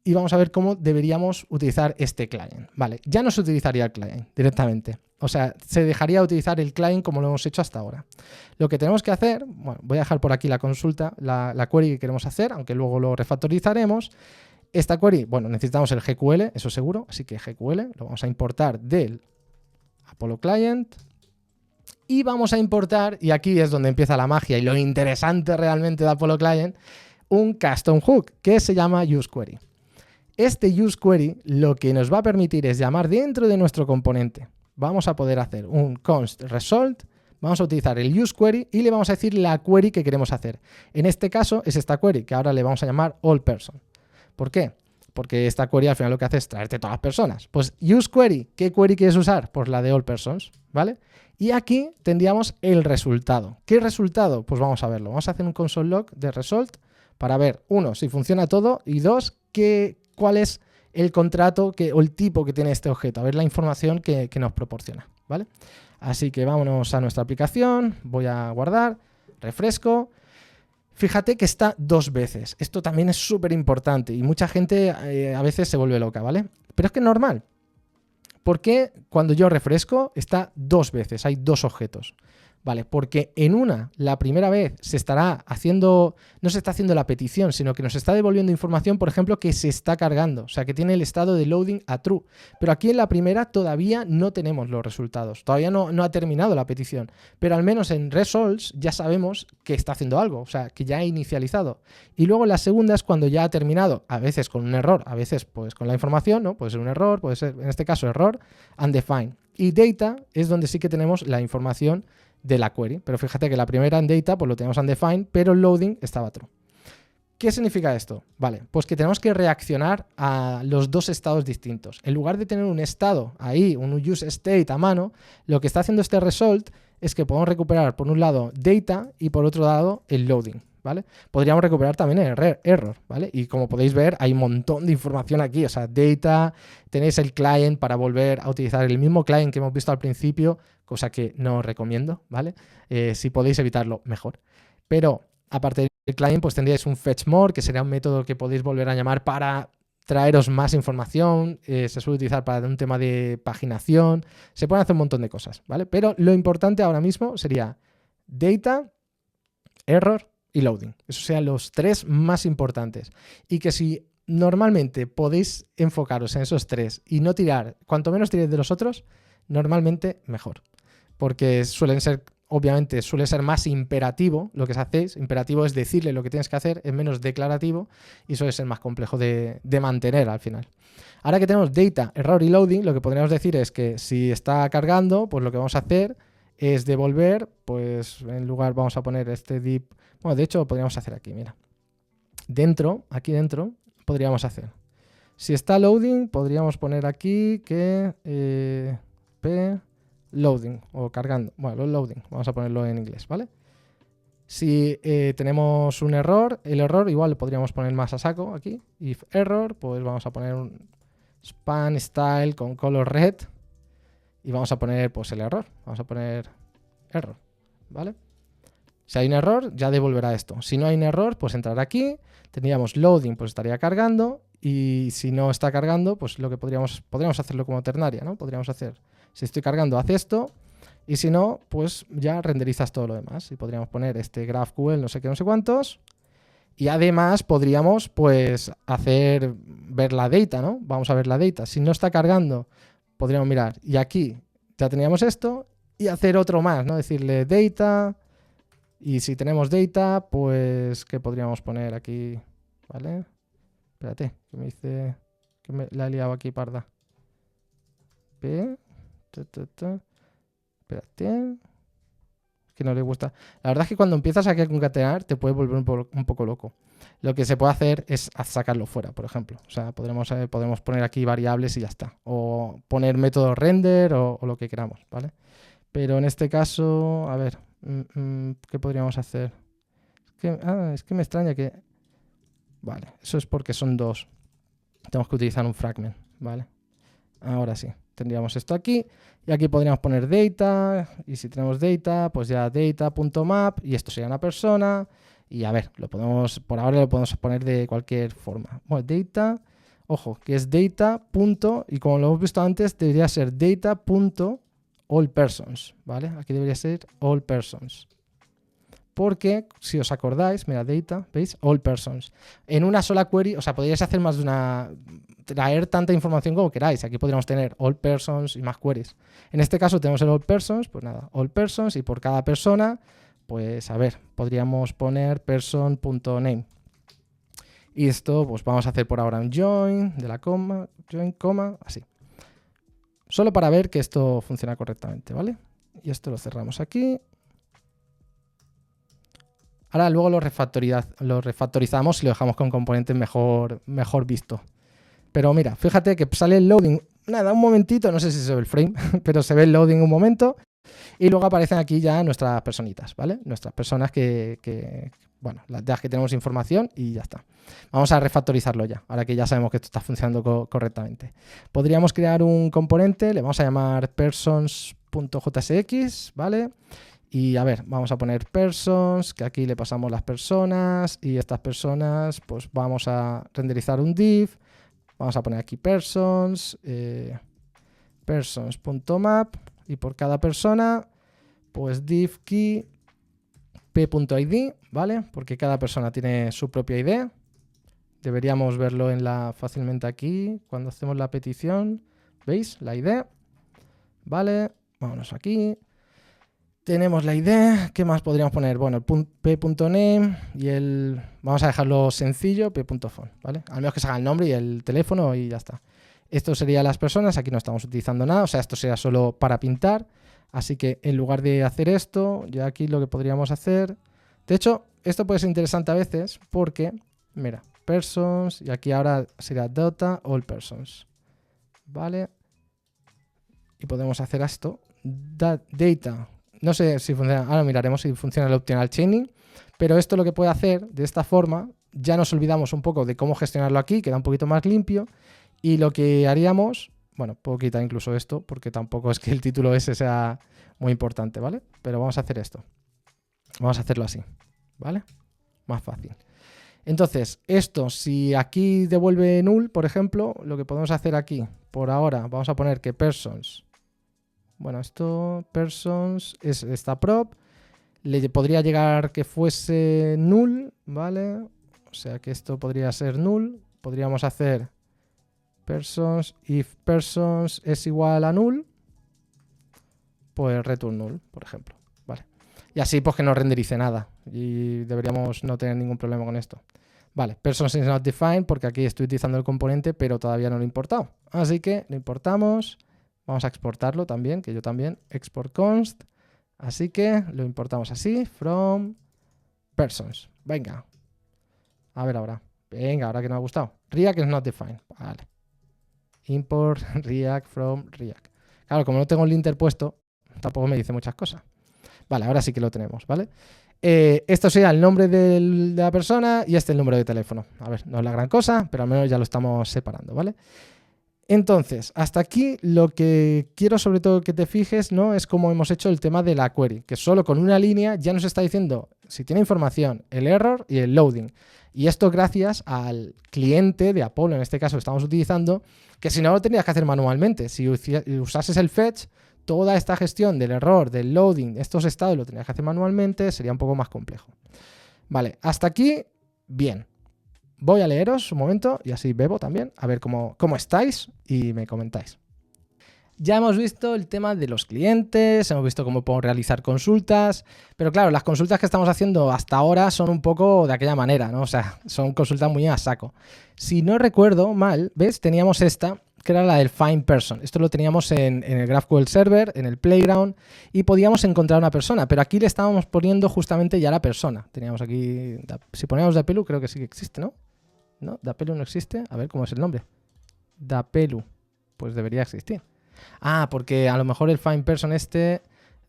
y vamos a ver cómo deberíamos utilizar este client. Vale, ya no se utilizaría el client directamente. O sea, se dejaría de utilizar el client como lo hemos hecho hasta ahora. Lo que tenemos que hacer, bueno, voy a dejar por aquí la consulta, la query que queremos hacer, aunque luego lo refactorizaremos. Esta query, bueno, necesitamos el GQL, eso seguro, así que GQL lo vamos a importar del Apollo Client. Y vamos a importar, y aquí es donde empieza la magia y lo interesante realmente de Apollo Client, un custom hook que se llama useQuery. Este useQuery lo que nos va a permitir es llamar dentro de nuestro componente. Vamos a poder hacer un const result, vamos a utilizar el useQuery y le vamos a decir la query que queremos hacer. En este caso es esta query que ahora le vamos a llamar allPerson. ¿Por qué? Porque esta query al final lo que hace es traerte todas las personas. Pues useQuery, ¿qué query quieres usar? Pues la de allPersons, ¿vale? Y aquí tendríamos el resultado. ¿Qué resultado? Pues vamos a verlo. Vamos a hacer un console log de result para ver, uno, si funciona todo y dos, cuál es el contrato o el tipo que tiene este objeto, a ver la información que nos proporciona, ¿vale? Así que vámonos a nuestra aplicación, voy a guardar, refresco. Fíjate que está 2 veces, esto también es súper importante y mucha gente a veces se vuelve loca, ¿vale? Pero es que es normal, porque cuando yo refresco está 2 veces, hay 2 objetos. Vale, porque en la primera vez no se está haciendo la petición, sino que nos está devolviendo información, por ejemplo, que se está cargando, o sea, que tiene el estado de loading a true. Pero aquí en la primera todavía no tenemos los resultados, todavía no ha terminado la petición, pero al menos en results ya sabemos que está haciendo algo, o sea, que ya ha inicializado. Y luego la segunda es cuando ya ha terminado, a veces con un error, a veces pues con la información, ¿no? Puede ser un error, puede ser, en este caso, error, undefined. Y data es donde sí que tenemos la información de la query, pero fíjate que la primera en data pues lo tenemos undefined, pero el loading estaba true. ¿Qué significa esto? Vale, pues que tenemos que reaccionar a los 2 estados distintos. En lugar de tener un estado ahí, un use state a mano, lo que está haciendo este result es que podemos recuperar por un lado data y por otro lado el loading, ¿vale? Podríamos recuperar también el error, ¿vale? Y como podéis ver, hay un montón de información aquí, o sea, data, tenéis el client para volver a utilizar el mismo client que hemos visto al principio, cosa que no os recomiendo, ¿vale? Si podéis evitarlo, mejor. Pero aparte del client, pues tendríais un fetch more, que sería un método que podéis volver a llamar para traeros más información, se suele utilizar para un tema de paginación, se pueden hacer un montón de cosas, ¿vale? Pero lo importante ahora mismo sería data, error y loading. Esos serían los tres más importantes. Y que si normalmente podéis enfocaros en esos tres y no tirar, cuanto menos tiréis de los otros, normalmente mejor. Porque suelen ser, obviamente, suele ser más imperativo lo que hacéis. Imperativo es decirle lo que tienes que hacer, es menos declarativo y suele ser más complejo de mantener al final. Ahora que tenemos data, error y loading, lo que podríamos decir es que si está cargando, pues lo que vamos a hacer es devolver, pues en lugar vamos a poner este div. Bueno, de hecho lo podríamos hacer aquí, mira. Dentro, aquí dentro, podríamos hacer. Si está loading, podríamos poner aquí que p loading o cargando. Bueno, loading, vamos a ponerlo en inglés, ¿vale? Si tenemos un error, el error igual lo podríamos poner más a saco aquí. If error, pues vamos a poner un span style con color red. Y vamos a poner pues el error. Vamos a poner error, ¿vale? Si hay un error, ya devolverá esto. Si no hay un error, pues entrará aquí. Tendríamos loading, pues estaría cargando. Y si no está cargando, pues lo que podríamos hacerlo como ternaria, ¿no? Podríamos hacer, si estoy cargando, haz esto. Y si no, pues ya renderizas todo lo demás. Y podríamos poner este GraphQL, no sé qué, no sé cuántos. Y además podríamos, pues, ver la data, ¿no? Vamos a ver la data. Si no está cargando, podríamos mirar. Y aquí ya teníamos esto. Y hacer otro más, ¿no? Decirle data. Y si tenemos data, pues, ¿qué podríamos poner aquí? ¿Vale? Espérate, que me dice que me la he liado aquí, parda. Espérate. Que no le gusta. La verdad es que cuando empiezas a concatenar te puede volver un poco loco. Lo que se puede hacer es sacarlo fuera, por ejemplo. O sea, podemos poner aquí variables y ya está. O poner método render o lo que queramos, ¿vale? Pero en este caso, a ver, ¿qué podríamos hacer? Es que me extraña que... Vale, eso es porque son dos. Tenemos que utilizar un fragment, ¿vale? Ahora sí, tendríamos esto aquí. Y aquí podríamos poner data. Y si tenemos data, pues ya data.map. Y esto sería una persona. Y a ver, por ahora lo podemos poner de cualquier forma. Bueno, data, ojo, que es data. Y como lo hemos visto antes, debería ser data.allPersons, ¿vale? Aquí debería ser allPersons. Porque, si os acordáis, mira, data, ¿veis? All persons. En una sola query, o sea, podríais hacer más de una... traer tanta información como queráis. Aquí podríamos tener all persons y más queries. En este caso tenemos el all persons, pues nada, all persons, y por cada persona, pues a ver, podríamos poner person.name. Y esto, pues vamos a hacer por ahora un join, de la coma, join, coma, así. Solo para ver que esto funciona correctamente, ¿vale? Y esto lo cerramos aquí. Ahora luego lo refactorizamos y lo dejamos con componentes mejor visto. Pero mira, fíjate que sale el loading, nada, un momentito, no sé si se ve el frame, pero se ve el loading un momento y luego aparecen aquí ya nuestras personitas, ¿vale? Nuestras personas bueno, las que tenemos información y ya está. Vamos a refactorizarlo ya, ahora que ya sabemos que esto está funcionando correctamente. Podríamos crear un componente, le vamos a llamar persons.jsx, ¿vale? Y a ver, vamos a poner persons, que aquí le pasamos las personas y estas personas, pues vamos a renderizar un div. Vamos a poner aquí persons, persons.map y por cada persona, pues div key p.id, ¿vale? Porque cada persona tiene su propia ID. Deberíamos verlo fácilmente aquí cuando hacemos la petición. ¿Veis? La ID. Vale, vámonos aquí. Tenemos la ID, ¿qué más podríamos poner? Bueno, el p.name y vamos a dejarlo sencillo, p.phone, ¿vale? Al menos que se haga el nombre y el teléfono y ya está. Esto serían las personas, aquí no estamos utilizando nada, o sea, esto sería solo para pintar. Así que en lugar de hacer esto, ya aquí lo que podríamos hacer... De hecho, esto puede ser interesante a veces porque, mira, persons, y aquí ahora sería data all persons, ¿vale? Y podemos hacer esto, data... No sé si funciona, ahora miraremos si funciona el optional chaining, Pero esto lo que puede hacer de esta forma, ya nos olvidamos un poco de cómo gestionarlo aquí, queda un poquito más limpio, y lo que haríamos, bueno, puedo quitar incluso esto, porque tampoco es que el título ese sea muy importante, ¿vale? Pero vamos a hacer esto. Vamos a hacerlo así, ¿vale? Más fácil. Entonces, esto, si aquí devuelve null, por ejemplo, lo que podemos hacer aquí, por ahora, vamos a poner que persons, bueno, esto, persons, es esta prop, le podría llegar que fuese null, ¿vale? O sea que esto podría ser null, podríamos hacer persons, if persons es igual a null, pues return null, por ejemplo, ¿vale? Y así pues que no renderice nada y deberíamos no tener ningún problema con esto. Vale, persons is not defined porque aquí estoy utilizando el componente pero todavía no lo he importado. Así que lo importamos, vamos a exportarlo también, que yo también, export const. Así que lo importamos así, from persons. Venga, a ver ahora. Venga, ahora que no ha gustado. React is not defined. Vale. Import React from React. Claro, como no tengo el linter puesto, tampoco me dice muchas cosas. Vale, ahora sí que lo tenemos, ¿vale? Esto sería el nombre de la persona y este el número de teléfono. A ver, no es la gran cosa, pero al menos ya lo estamos separando, ¿vale? Entonces, hasta aquí lo que quiero sobre todo que te fijes, ¿no? Es cómo hemos hecho el tema de la query, que solo con una línea ya nos está diciendo si tiene información, el error y el loading. Y esto gracias al cliente de Apollo, en este caso que estamos utilizando, que si no lo tendrías que hacer manualmente. Si usases el fetch, toda esta gestión del error, del loading, estos estados lo tendrías que hacer manualmente, sería un poco más complejo. Vale, hasta aquí, bien. Voy a leeros un momento y así bebo también, a ver cómo estáis y me comentáis. Ya hemos visto el tema de los clientes, hemos visto cómo podemos realizar consultas, pero claro, las consultas que estamos haciendo hasta ahora son un poco de aquella manera, ¿no? O sea, son consultas muy a saco. Si no recuerdo mal, ¿ves? Teníamos esta, que era la del find person. Esto lo teníamos en el GraphQL server, en el playground, y podíamos encontrar una persona, pero aquí le estábamos poniendo justamente ya la persona. Teníamos aquí, si ponemos Dapelu, creo que sí que existe, ¿no? ¿No? Dapelu no existe. A ver cómo es el nombre. Dapelu. Pues debería existir. Ah, porque a lo mejor el find person este,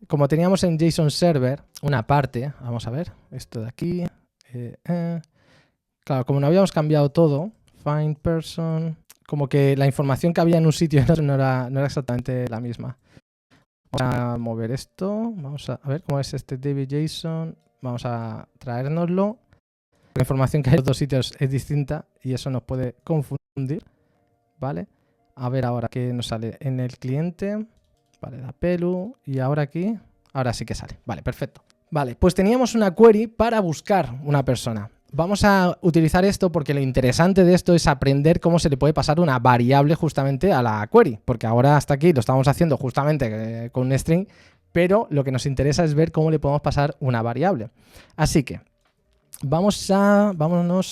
como teníamos en JSON server una parte, vamos a ver, esto de aquí. Claro, como no habíamos cambiado todo, find person, como que la información que había en un sitio no era exactamente la misma. Vamos a mover esto. Vamos a ver cómo es este DB.json. Vamos a traérnoslo. La información que hay en los dos sitios es distinta y eso nos puede confundir, ¿vale? A ver ahora qué nos sale en el cliente. Vale, Dapelu. Y ahora aquí, ahora sí que sale. Vale, perfecto. Vale, pues teníamos una query para buscar una persona. Vamos a utilizar esto porque lo interesante de esto es aprender cómo se le puede pasar una variable justamente a la query, porque ahora hasta aquí lo estamos haciendo justamente con un string, pero lo que nos interesa es ver cómo le podemos pasar una variable. Así que vámonos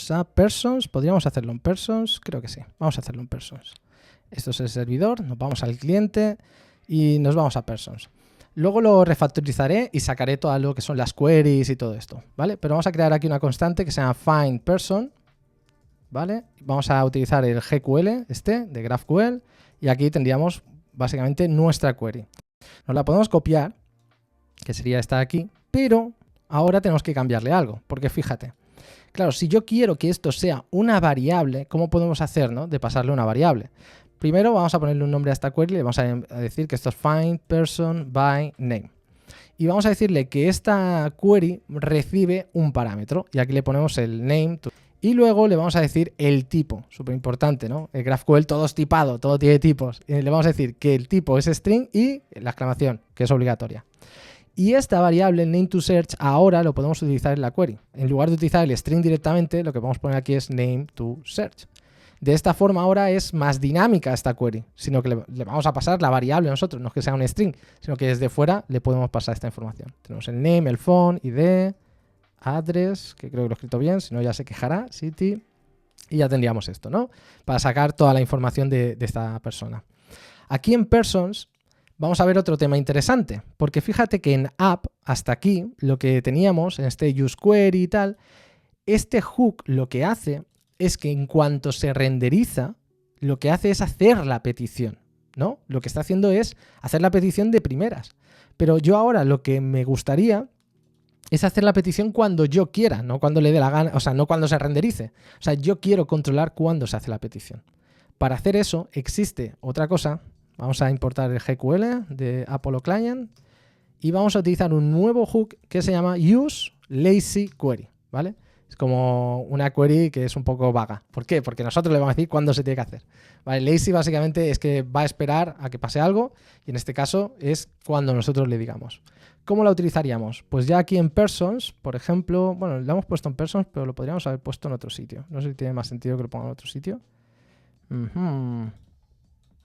a persons. ¿Podríamos hacerlo en persons? Creo que sí. Vamos a hacerlo en persons. Esto es el servidor. Nos vamos al cliente y nos vamos a persons. Luego lo refactorizaré y sacaré todo lo que son las queries y todo esto, ¿vale? Pero vamos a crear aquí una constante que se llama findPerson, ¿vale? Vamos a utilizar el GQL, de GraphQL, y aquí tendríamos básicamente nuestra query. Nos la podemos copiar, que sería esta de aquí, pero ahora tenemos que cambiarle algo, porque fíjate, claro, si yo quiero que esto sea una variable, ¿cómo podemos hacer, no? De pasarle una variable. Primero vamos a ponerle un nombre a esta query y le vamos a decir que esto es findPersonByName. Y vamos a decirle que esta query recibe un parámetro, y aquí le ponemos el name. Y luego le vamos a decir el tipo, súper importante, ¿no? El GraphQL todo es tipado, todo tiene tipos. Y le vamos a decir que el tipo es string y la exclamación, que es obligatoria. Y esta variable, el name2search, ahora lo podemos utilizar en la query. En lugar de utilizar el string directamente, lo que podemos poner aquí es name2search. De esta forma ahora es más dinámica esta query, sino que le vamos a pasar la variable nosotros, no es que sea un string, sino que desde fuera le podemos pasar esta información. Tenemos el name, el phone, ID, address, que creo que lo he escrito bien, si no ya se quejará, city, y ya tendríamos esto, ¿no? Para sacar toda la información de esta persona. Aquí en persons vamos a ver otro tema interesante, porque fíjate que en app, hasta aquí, lo que teníamos en este useQuery y tal, este hook lo que hace es que en cuanto se renderiza, lo que hace es hacer la petición, ¿no? Lo que está haciendo es hacer la petición de primeras. Pero yo ahora lo que me gustaría es hacer la petición cuando yo quiera, no cuando le dé la gana, o sea, no cuando se renderice. O sea, yo quiero controlar cuándo se hace la petición. Para hacer eso existe otra cosa. Vamos a importar el GQL de Apollo Client y vamos a utilizar un nuevo hook que se llama Use Lazy Query, ¿vale? Es como una query que es un poco vaga. ¿Por qué? Porque nosotros le vamos a decir cuándo se tiene que hacer. ¿Vale? Lazy básicamente es que va a esperar a que pase algo y en este caso es cuando nosotros le digamos. ¿Cómo la utilizaríamos? Pues ya aquí en Persons, por ejemplo, bueno, la hemos puesto en Persons, pero lo podríamos haber puesto en otro sitio. No sé si tiene más sentido que lo ponga en otro sitio.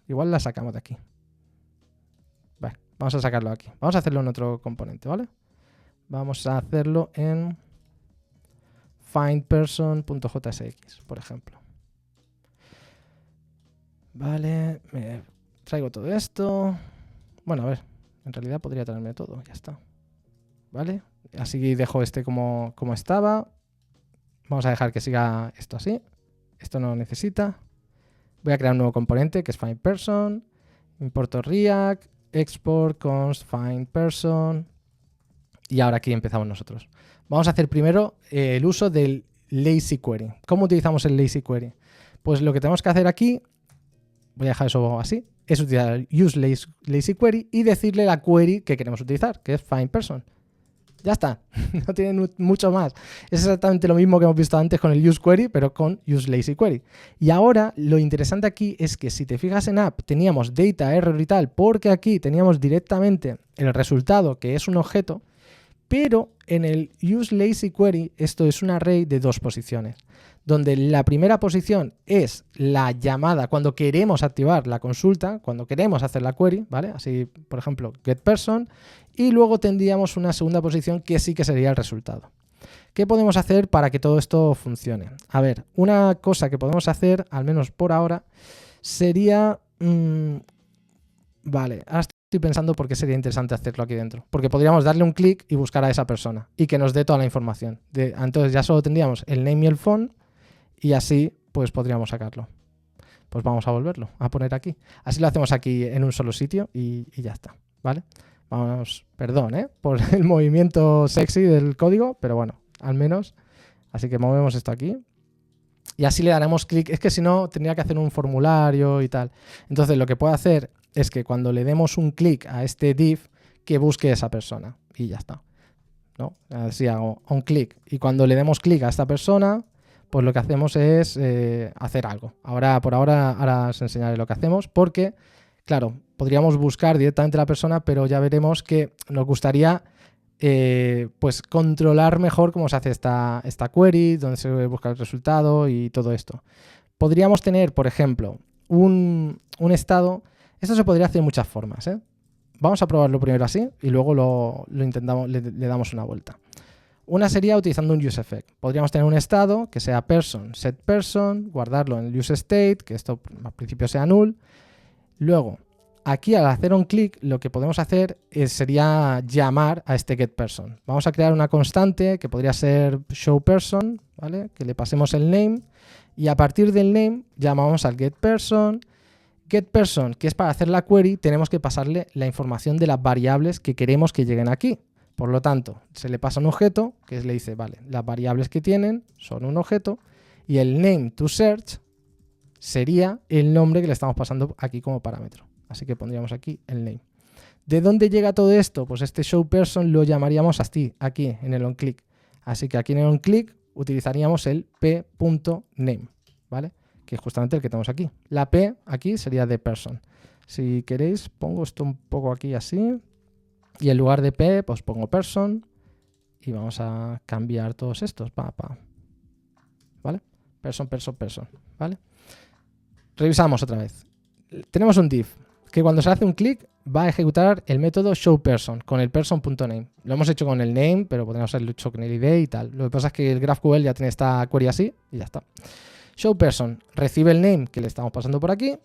Igual la sacamos de aquí. Vale, vamos a sacarlo aquí. Vamos a hacerlo en otro componente, ¿vale? Vamos a hacerlo en findperson.jsx, por ejemplo. Vale, me traigo todo esto. Bueno, a ver, en realidad podría traerme todo, ya está. ¿Vale? Así dejo este como estaba. Vamos a dejar que siga esto así. Esto no lo necesita. Voy a crear un nuevo componente que es findPerson. Importo React, export const findPerson. Y ahora aquí empezamos nosotros. Vamos a hacer primero el uso del lazy query. ¿Cómo utilizamos el lazy query? Pues lo que tenemos que hacer aquí, voy a dejar eso así, es utilizar use lazy query y decirle la query que queremos utilizar, que es findPerson. Ya está, no tiene mucho más. Es exactamente lo mismo que hemos visto antes con el use query, pero con use lazy query. Y ahora lo interesante aquí es que si te fijas en app teníamos data, error y tal, porque aquí teníamos directamente el resultado que es un objeto, pero en el use lazy query esto es un array de 2 posiciones, donde la primera posición es la llamada cuando queremos activar la consulta, cuando queremos hacer la query, ¿vale? Así, por ejemplo, getPerson, y luego tendríamos una segunda posición que sí que sería el resultado. ¿Qué podemos hacer para que todo esto funcione? A ver, una cosa que podemos hacer, al menos por ahora, sería... vale, ahora estoy pensando por qué sería interesante hacerlo aquí dentro. Porque podríamos darle un clic y buscar a esa persona y que nos dé toda la información. Entonces ya solo tendríamos el name y el phone y así pues podríamos sacarlo. Pues vamos a volverlo a poner aquí. Así lo hacemos aquí en un solo sitio y ya está, ¿vale? Vamos, perdón, por el movimiento sexy del código, pero bueno, al menos. Así que movemos esto aquí. Y así le daremos clic. Es que si no, tendría que hacer un formulario y tal. Entonces lo que puedo hacer es que cuando le demos un clic a este div, que busque a esa persona. Y ya está, ¿no? Así hago un clic. Y cuando le demos clic a esta persona, pues lo que hacemos es hacer algo. Por ahora os enseñaré lo que hacemos, porque, claro, podríamos buscar directamente a la persona, pero ya veremos que nos gustaría pues controlar mejor cómo se hace esta query, dónde se busca el resultado y todo esto. Podríamos tener, por ejemplo, un estado. Esto se podría hacer de muchas formas, ¿eh? Vamos a probarlo primero así y luego lo intentamos, le damos una vuelta. Una sería utilizando un useEffect. Podríamos tener un estado que sea person, setPerson, guardarlo en el useState, que esto al principio sea null. Luego, aquí al hacer un clic, lo que podemos hacer sería llamar a este getPerson. Vamos a crear una constante que podría ser showPerson, ¿vale? Que le pasemos el name y a partir del name llamamos al getPerson. GetPerson, que es para hacer la query, tenemos que pasarle la información de las variables que queremos que lleguen aquí. Por lo tanto, se le pasa un objeto que le dice, vale, las variables que tienen son un objeto y el name to search sería el nombre que le estamos pasando aquí como parámetro. Así que pondríamos aquí el name. ¿De dónde llega todo esto? Pues este showPerson lo llamaríamos así, aquí en el onClick. Así que aquí en el onClick utilizaríamos el p.name, ¿vale? Que es justamente el que tenemos aquí. La P aquí sería de person. Si queréis, pongo esto un poco aquí así. Y en lugar de P, pues pongo person. Y vamos a cambiar todos estos. ¿Vale? Person. ¿Vale? Revisamos otra vez. Tenemos un div que cuando se hace un clic va a ejecutar el método showPerson con el person.name. Lo hemos hecho con el name, pero podríamos haberlo hecho con el ID y tal. Lo que pasa es que el GraphQL ya tiene esta query así y ya está. ShowPerson recibe el name que le estamos pasando por aquí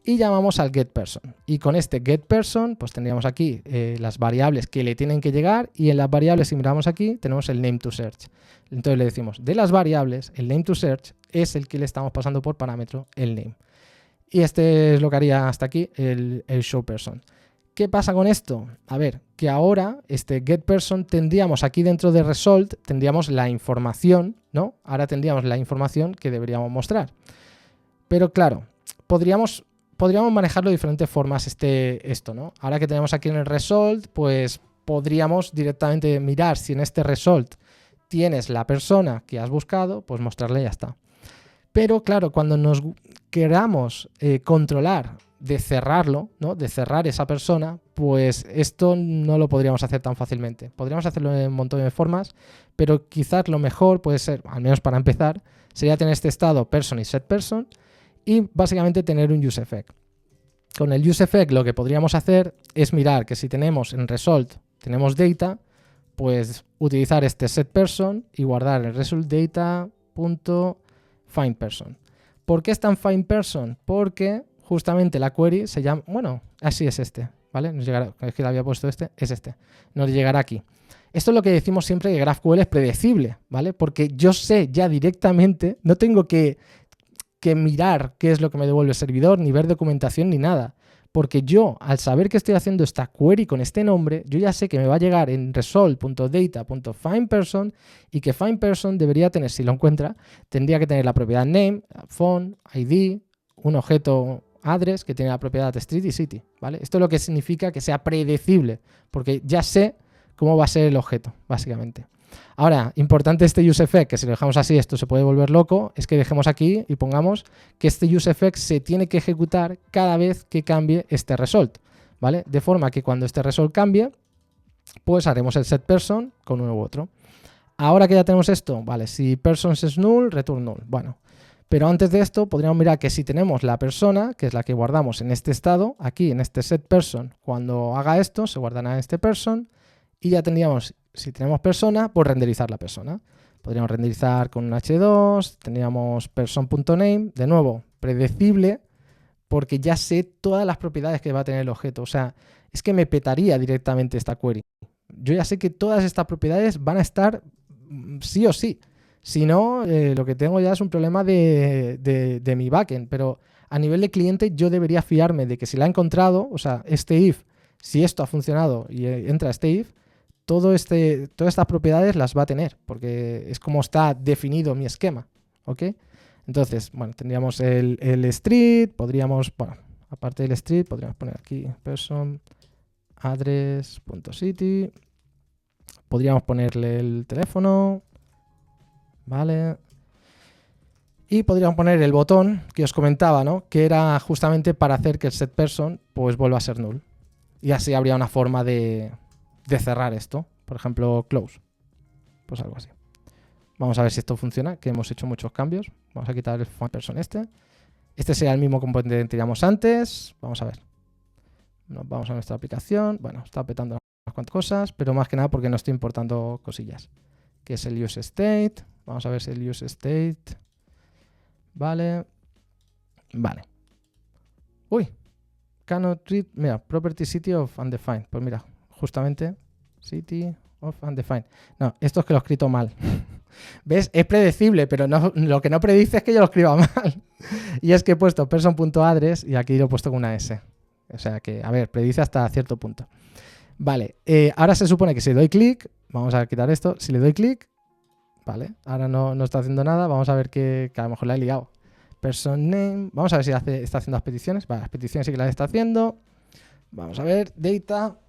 y llamamos al getPerson. Y con este getPerson pues tendríamos aquí las variables que le tienen que llegar y en las variables, si miramos aquí, tenemos el name to search. Entonces le decimos, de las variables, el name to search es el que le estamos pasando por parámetro el name. Y este es lo que haría hasta aquí el showPerson. ¿Qué pasa con esto? A ver, que ahora este getPerson tendríamos aquí dentro de result, tendríamos la información, ¿no? Ahora tendríamos la información que deberíamos mostrar. Pero claro, podríamos manejarlo de diferentes formas esto, ¿no? Ahora que tenemos aquí en el result, pues podríamos directamente mirar si en este result tienes la persona que has buscado, pues mostrarle y ya está. Pero claro, cuando nos queramos controlar de cerrarlo, ¿no? De cerrar esa persona, pues esto no lo podríamos hacer tan fácilmente. Podríamos hacerlo en un montón de formas, pero quizás lo mejor puede ser, al menos para empezar, sería tener este estado person y setPerson y básicamente tener un useEffect. Con el useEffect lo que podríamos hacer es mirar que si tenemos en result, tenemos data, pues utilizar este setPerson y guardar el resultData.findPerson. ¿Por qué es tan findPerson? Porque justamente la query se llama, bueno, así es este, ¿vale? Nos llegará, es que le había puesto este, es este, nos llegará aquí. Esto es lo que decimos siempre que GraphQL es predecible, ¿vale? Porque yo sé ya directamente, no tengo que mirar qué es lo que me devuelve el servidor, ni ver documentación, ni nada. Porque yo, al saber que estoy haciendo esta query con este nombre, yo ya sé que me va a llegar en result.data.findPerson y que findPerson debería tener, si lo encuentra, tendría que tener la propiedad name, phone, ID, un objeto address que tiene la propiedad street y city, ¿vale? Esto es lo que significa que sea predecible, porque ya sé cómo va a ser el objeto, básicamente. Ahora, importante este useEffect, que si lo dejamos así esto se puede volver loco, es que dejemos aquí y pongamos que este useEffect se tiene que ejecutar cada vez que cambie este result, ¿vale? De forma que cuando este result cambie, pues haremos el setPerson con uno u otro. Ahora que ya tenemos esto, vale, si persons es null, return null, bueno. Pero antes de esto podríamos mirar que si tenemos la persona, que es la que guardamos en este estado, aquí en este setPerson, cuando haga esto se guardará en este person y ya tendríamos, si tenemos persona, pues renderizar la persona. Podríamos renderizar con un h2, tendríamos person.name, de nuevo, predecible, porque ya sé todas las propiedades que va a tener el objeto. O sea, es que me petaría directamente esta query. Yo ya sé que todas estas propiedades van a estar sí o sí. Si no, lo que tengo ya es un problema de mi backend, pero a nivel de cliente yo debería fiarme de que si la he encontrado, o sea, este if, si esto ha funcionado y entra este if, todas estas propiedades las va a tener, porque es como está definido mi esquema, ¿ok? Entonces, bueno, tendríamos el street, podríamos, bueno, aparte del street, podríamos poner aquí person address.city, podríamos ponerle el teléfono, ¿vale? Y podríamos poner el botón que os comentaba, ¿no? Que era justamente para hacer que el setPerson pues vuelva a ser null. Y así habría una forma de cerrar esto. Por ejemplo, close. Pues algo así. Vamos a ver si esto funciona, que hemos hecho muchos cambios. Vamos a quitar el findPerson este. Este sería el mismo componente que teníamos antes. Vamos a ver. Nos vamos a nuestra aplicación. Bueno, está petando unas cuantas cosas, pero más que nada porque no estoy importando cosillas. Que es el useState. Vamos a ver si el useState. Vale. Vale. Uy. Cannot read. Mira, property city of undefined. Pues mira, justamente city of undefined. No, esto es que lo he escrito mal. ¿Ves? Es predecible, pero no, lo que no predice es que yo lo escriba mal. Y es que he puesto person.address y aquí lo he puesto con una S. O sea que, a ver, predice hasta cierto punto. Vale, ahora se supone que si doy clic, vamos a quitar esto, si le doy clic, vale, ahora no está haciendo nada, vamos a ver que a lo mejor la he liado. Person name, vamos a ver si está haciendo las peticiones, vale, las peticiones sí que las está haciendo. Vamos a ver, data,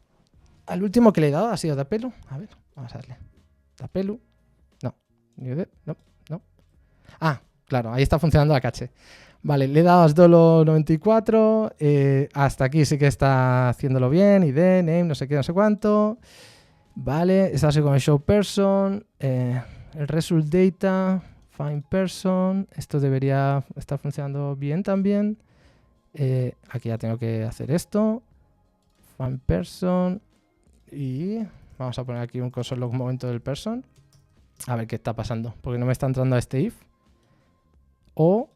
al último que le he dado ha sido Dapelu, a ver, vamos a darle, Dapelu, no, no. Ah, claro, ahí está funcionando la caché. Vale, le he dado a Asdolo94, hasta aquí sí que está haciéndolo bien, ID, name, no sé qué, no sé cuánto. Vale, está así con el show person, el result data, find person, esto debería estar funcionando bien también. Aquí ya tengo que hacer esto, find person, y vamos a poner aquí un console log momento del person, a ver qué está pasando, porque no me está entrando a este if. O...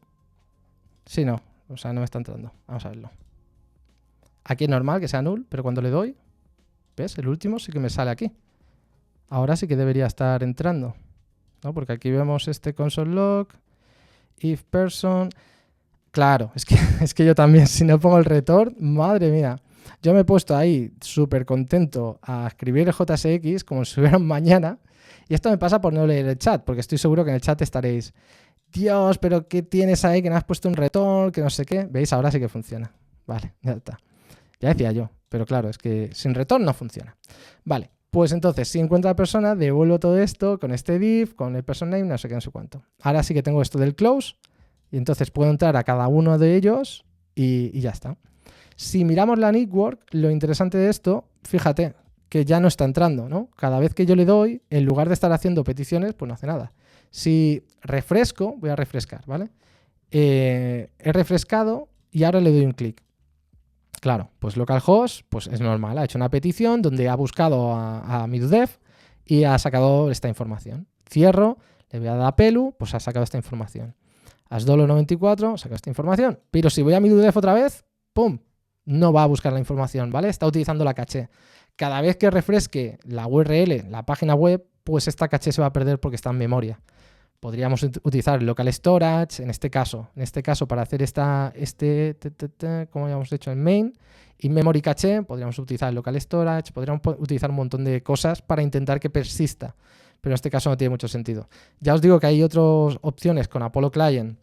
sí, no, o sea, no me está entrando. Vamos a verlo. Aquí es normal que sea null, pero cuando le doy, ¿ves? El último sí que me sale aquí. Ahora sí que debería estar entrando, ¿no? Porque aquí vemos este console log, if person. Claro, es que yo también, si no pongo el return, madre mía. Yo me he puesto ahí súper contento a escribir el JSX como si hubiera un mañana. Y esto me pasa por no leer el chat, porque estoy seguro que en el chat estaréis, Dios, pero ¿qué tienes ahí? Que no has puesto un return, que no sé qué. ¿Veis? Ahora sí que funciona. Vale, ya está. Ya decía yo, pero claro, es que sin return no funciona. Vale, pues entonces, si encuentro a la persona, devuelvo todo esto con este div, con el person name, no sé qué, no sé cuánto. Ahora sí que tengo esto del close, y entonces puedo entrar a cada uno de ellos y ya está. Si miramos la network, lo interesante de esto, fíjate, que ya no está entrando, ¿no? Cada vez que yo le doy, en lugar de estar haciendo peticiones, pues no hace nada. Si refresco, voy a refrescar, ¿vale? He refrescado y ahora le doy un clic. Claro, pues localhost, pues es normal, ha hecho una petición donde ha buscado a midodev y ha sacado esta información. Cierro, le voy a dar a pelu, pues ha sacado esta información. Asdolo94, saca esta información. Pero si voy a midodev otra vez, ¡pum! No va a buscar la información, ¿vale? Está utilizando la caché. Cada vez que refresque la URL, la página web, pues esta caché se va a perder porque está en memoria. Podríamos utilizar local storage, en este caso para hacer como habíamos hecho en main, in memory caché, podríamos utilizar local storage, podríamos utilizar un montón de cosas para intentar que persista, pero en este caso no tiene mucho sentido. Ya os digo que hay otras opciones con Apollo Client,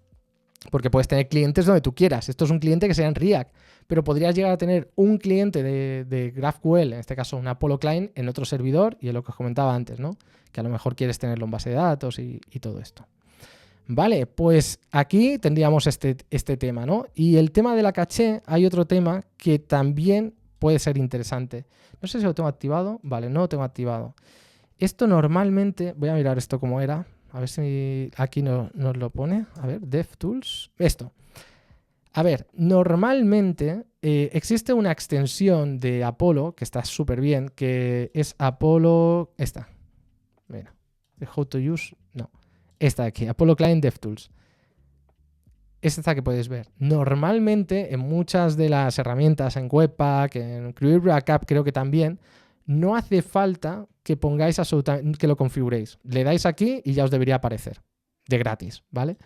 porque puedes tener clientes donde tú quieras. Esto es un cliente que sea en React, pero podrías llegar a tener un cliente de GraphQL, en este caso un Apollo Client, en otro servidor, y es lo que os comentaba antes, ¿no? Que a lo mejor quieres tenerlo en base de datos y todo esto. Vale, pues aquí tendríamos este tema, ¿no? Y el tema de la caché, hay otro tema que también puede ser interesante. No sé si lo tengo activado. Vale, no lo tengo activado. Esto normalmente, voy a mirar esto cómo era, a ver si aquí nos lo pone. A ver, DevTools, esto. A ver, normalmente existe una extensión de Apollo que está súper bien, que es Apollo, esta. Mira, how to use, no. Esta de aquí, Apollo Client DevTools. Es esta que podéis ver. Normalmente en muchas de las herramientas, en Webpack, en Create Backup creo que también, no hace falta que pongáis absolutamente, que lo configuréis. Le dais aquí y ya os debería aparecer de gratis, ¿vale?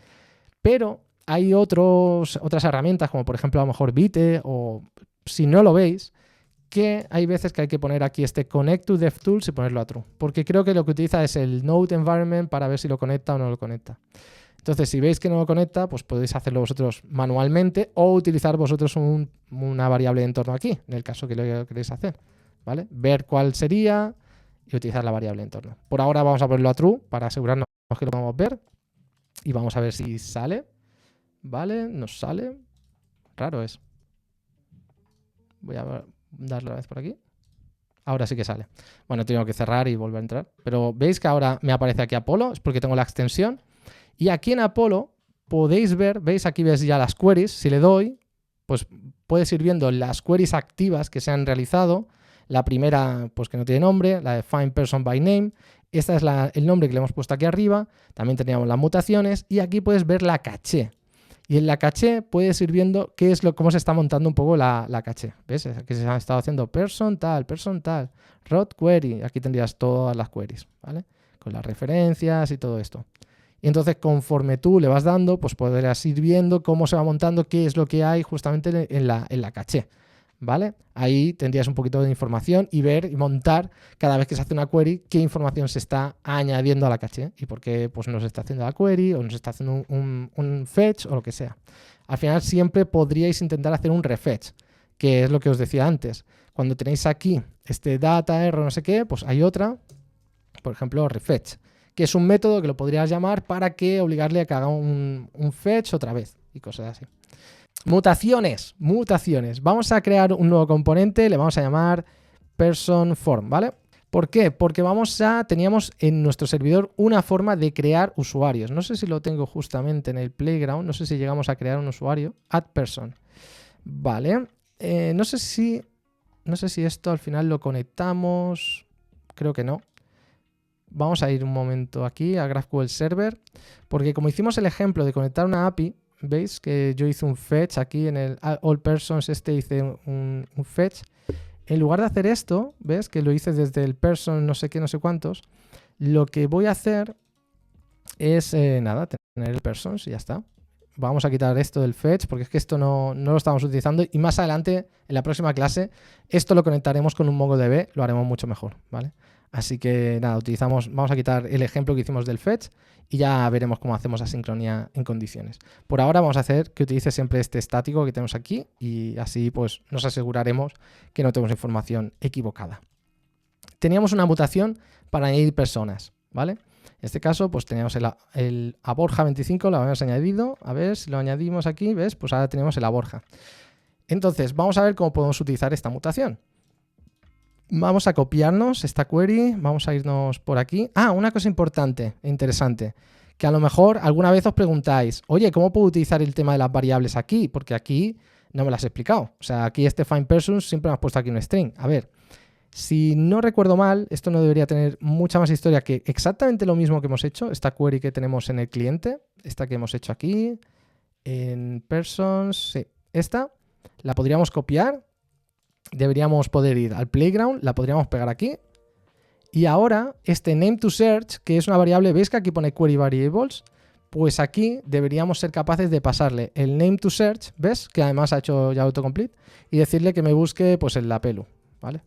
Pero hay otras herramientas, como por ejemplo a lo mejor Vite, o si no lo veis, que hay veces que hay que poner aquí este Connect to DevTools y ponerlo a True. Porque creo que lo que utiliza es el Node Environment para ver si lo conecta o no lo conecta. Entonces, si veis que no lo conecta, pues podéis hacerlo vosotros manualmente o utilizar vosotros una variable de entorno aquí, en el caso que lo queréis hacer, ¿vale? Ver cuál sería y utilizar la variable de entorno. Por ahora vamos a ponerlo a True para asegurarnos que lo podemos ver y vamos a ver si sale. ¿Vale? Nos sale. Raro es. Voy a darle una vez por aquí. Ahora sí que sale. Bueno, tengo que cerrar y volver a entrar. Pero veis que ahora me aparece aquí Apollo, es porque tengo la extensión. Y aquí en Apollo podéis ver, veis aquí ves ya las queries. Si le doy, pues puedes ir viendo las queries activas que se han realizado. La primera, pues que no tiene nombre, la de Find Person by Name. Este es el nombre que le hemos puesto aquí arriba. También teníamos las mutaciones. Y aquí puedes ver la caché. Y en la caché puedes ir viendo cómo se está montando un poco la caché. ¿Ves? Aquí se ha estado haciendo person tal, route query. Aquí tendrías todas las queries, ¿vale? Con las referencias y todo esto. Y entonces, conforme tú le vas dando, pues podrás ir viendo cómo se va montando, qué es lo que hay justamente en la caché, ¿vale? Ahí tendrías un poquito de información y ver y montar cada vez que se hace una query qué información se está añadiendo a la caché y por qué pues, no se está haciendo la query o no se está haciendo un fetch o lo que sea. Al final siempre podríais intentar hacer un refetch, que es lo que os decía antes. Cuando tenéis aquí este data error no sé qué, pues hay otra, por ejemplo refetch, que es un método que lo podrías llamar para que obligarle a que haga un fetch otra vez y cosas así. Mutaciones. Vamos a crear un nuevo componente, le vamos a llamar person form, ¿vale? ¿Por qué? Porque teníamos en nuestro servidor una forma de crear usuarios. No sé si lo tengo justamente en el playground, no sé si llegamos a crear un usuario. Add person. Vale. No sé si esto al final lo conectamos. Creo que no. Vamos a ir un momento aquí a GraphQL Server, porque como hicimos el ejemplo de conectar una API, veis que yo hice un fetch aquí en el all persons, hice un fetch. En lugar de hacer esto, ves que lo hice desde el person no sé qué, no sé cuántos, lo que voy a hacer es, tener el persons y ya está. vamos a quitar esto del fetch porque es que esto no lo estamos utilizando y más adelante, en la próxima clase, esto lo conectaremos con un MongoDB, lo haremos mucho mejor, ¿vale? Así que nada, vamos a quitar el ejemplo que hicimos del fetch y ya veremos cómo hacemos asincronía en condiciones. Por ahora vamos a hacer que utilice siempre este estático que tenemos aquí y así pues nos aseguraremos que no tenemos información equivocada. Teníamos una mutación para añadir personas, ¿vale? En este caso, pues teníamos el a Borja 25, lo habíamos añadido. A ver si lo añadimos aquí, ¿ves? Pues ahora tenemos el a Borja. Entonces, vamos a ver cómo podemos utilizar esta mutación. Vamos a copiarnos esta query, vamos a irnos por aquí. Ah, una cosa importante e interesante, que a lo mejor alguna vez os preguntáis, oye, ¿cómo puedo utilizar el tema de las variables aquí? Porque aquí no me las he explicado. O sea, aquí este findPersons siempre me has puesto aquí un string. A ver, si no recuerdo mal, esto no debería tener mucha más historia que exactamente lo mismo que hemos hecho, esta query que tenemos en el cliente, esta que hemos hecho aquí, en persons, sí, esta, la podríamos copiar, deberíamos poder ir al playground, la podríamos pegar aquí, y ahora este name2search, que es una variable, ¿veis que aquí pone query variables? Pues aquí deberíamos ser capaces de pasarle el name2search, ¿ves? Que además ha hecho ya autocomplete, y decirle que me busque pues en la pelu, ¿vale?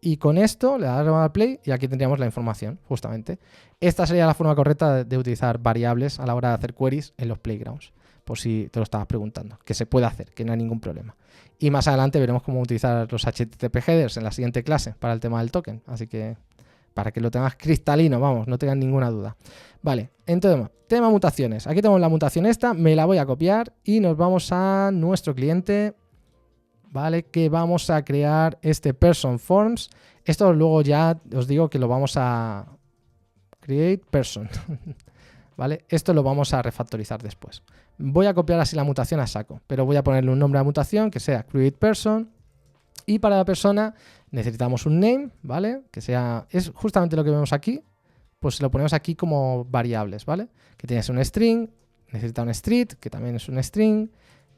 Y con esto le damos al play y aquí tendríamos la información, justamente. Esta sería la forma correcta de utilizar variables a la hora de hacer queries en los playgrounds, por si te lo estabas preguntando, que se puede hacer, que no hay ningún problema. Y más adelante veremos cómo utilizar los HTTP headers en la siguiente clase para el tema del token, así que para que lo tengas cristalino, vamos, no tengas ninguna duda. Vale, entonces, tema mutaciones. Aquí tenemos la mutación esta, me la voy a copiar y nos vamos a nuestro cliente. ¿Vale? Que vamos a crear este person forms. Esto luego ya os digo que lo vamos a create person. ¿Vale? Esto lo vamos a refactorizar después. Voy a copiar así la mutación a saco, pero voy a ponerle un nombre a la mutación que sea create person. Y para la persona necesitamos un name, ¿vale? Que sea, es justamente lo que vemos aquí, pues lo ponemos aquí como variables, ¿vale? Que tienes un string, necesita un street, que también es un string,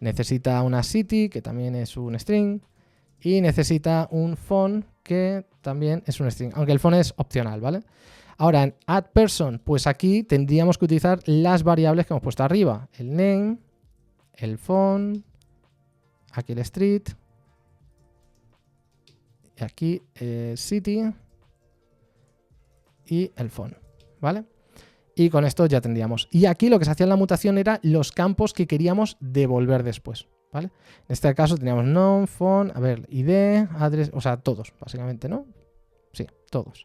necesita una city, que también es un string, y necesita un phone, que también es un string, aunque el phone es opcional, ¿vale? Ahora, en addPerson, pues aquí tendríamos que utilizar las variables que hemos puesto arriba. El name, el phone, aquí el street, y aquí city y el phone, ¿vale? Y con esto ya tendríamos. Y aquí lo que se hacía en la mutación era los campos que queríamos devolver después, ¿vale? En este caso teníamos nome, phone, a ver, ID, address, o sea, todos, básicamente, ¿no? Sí, todos.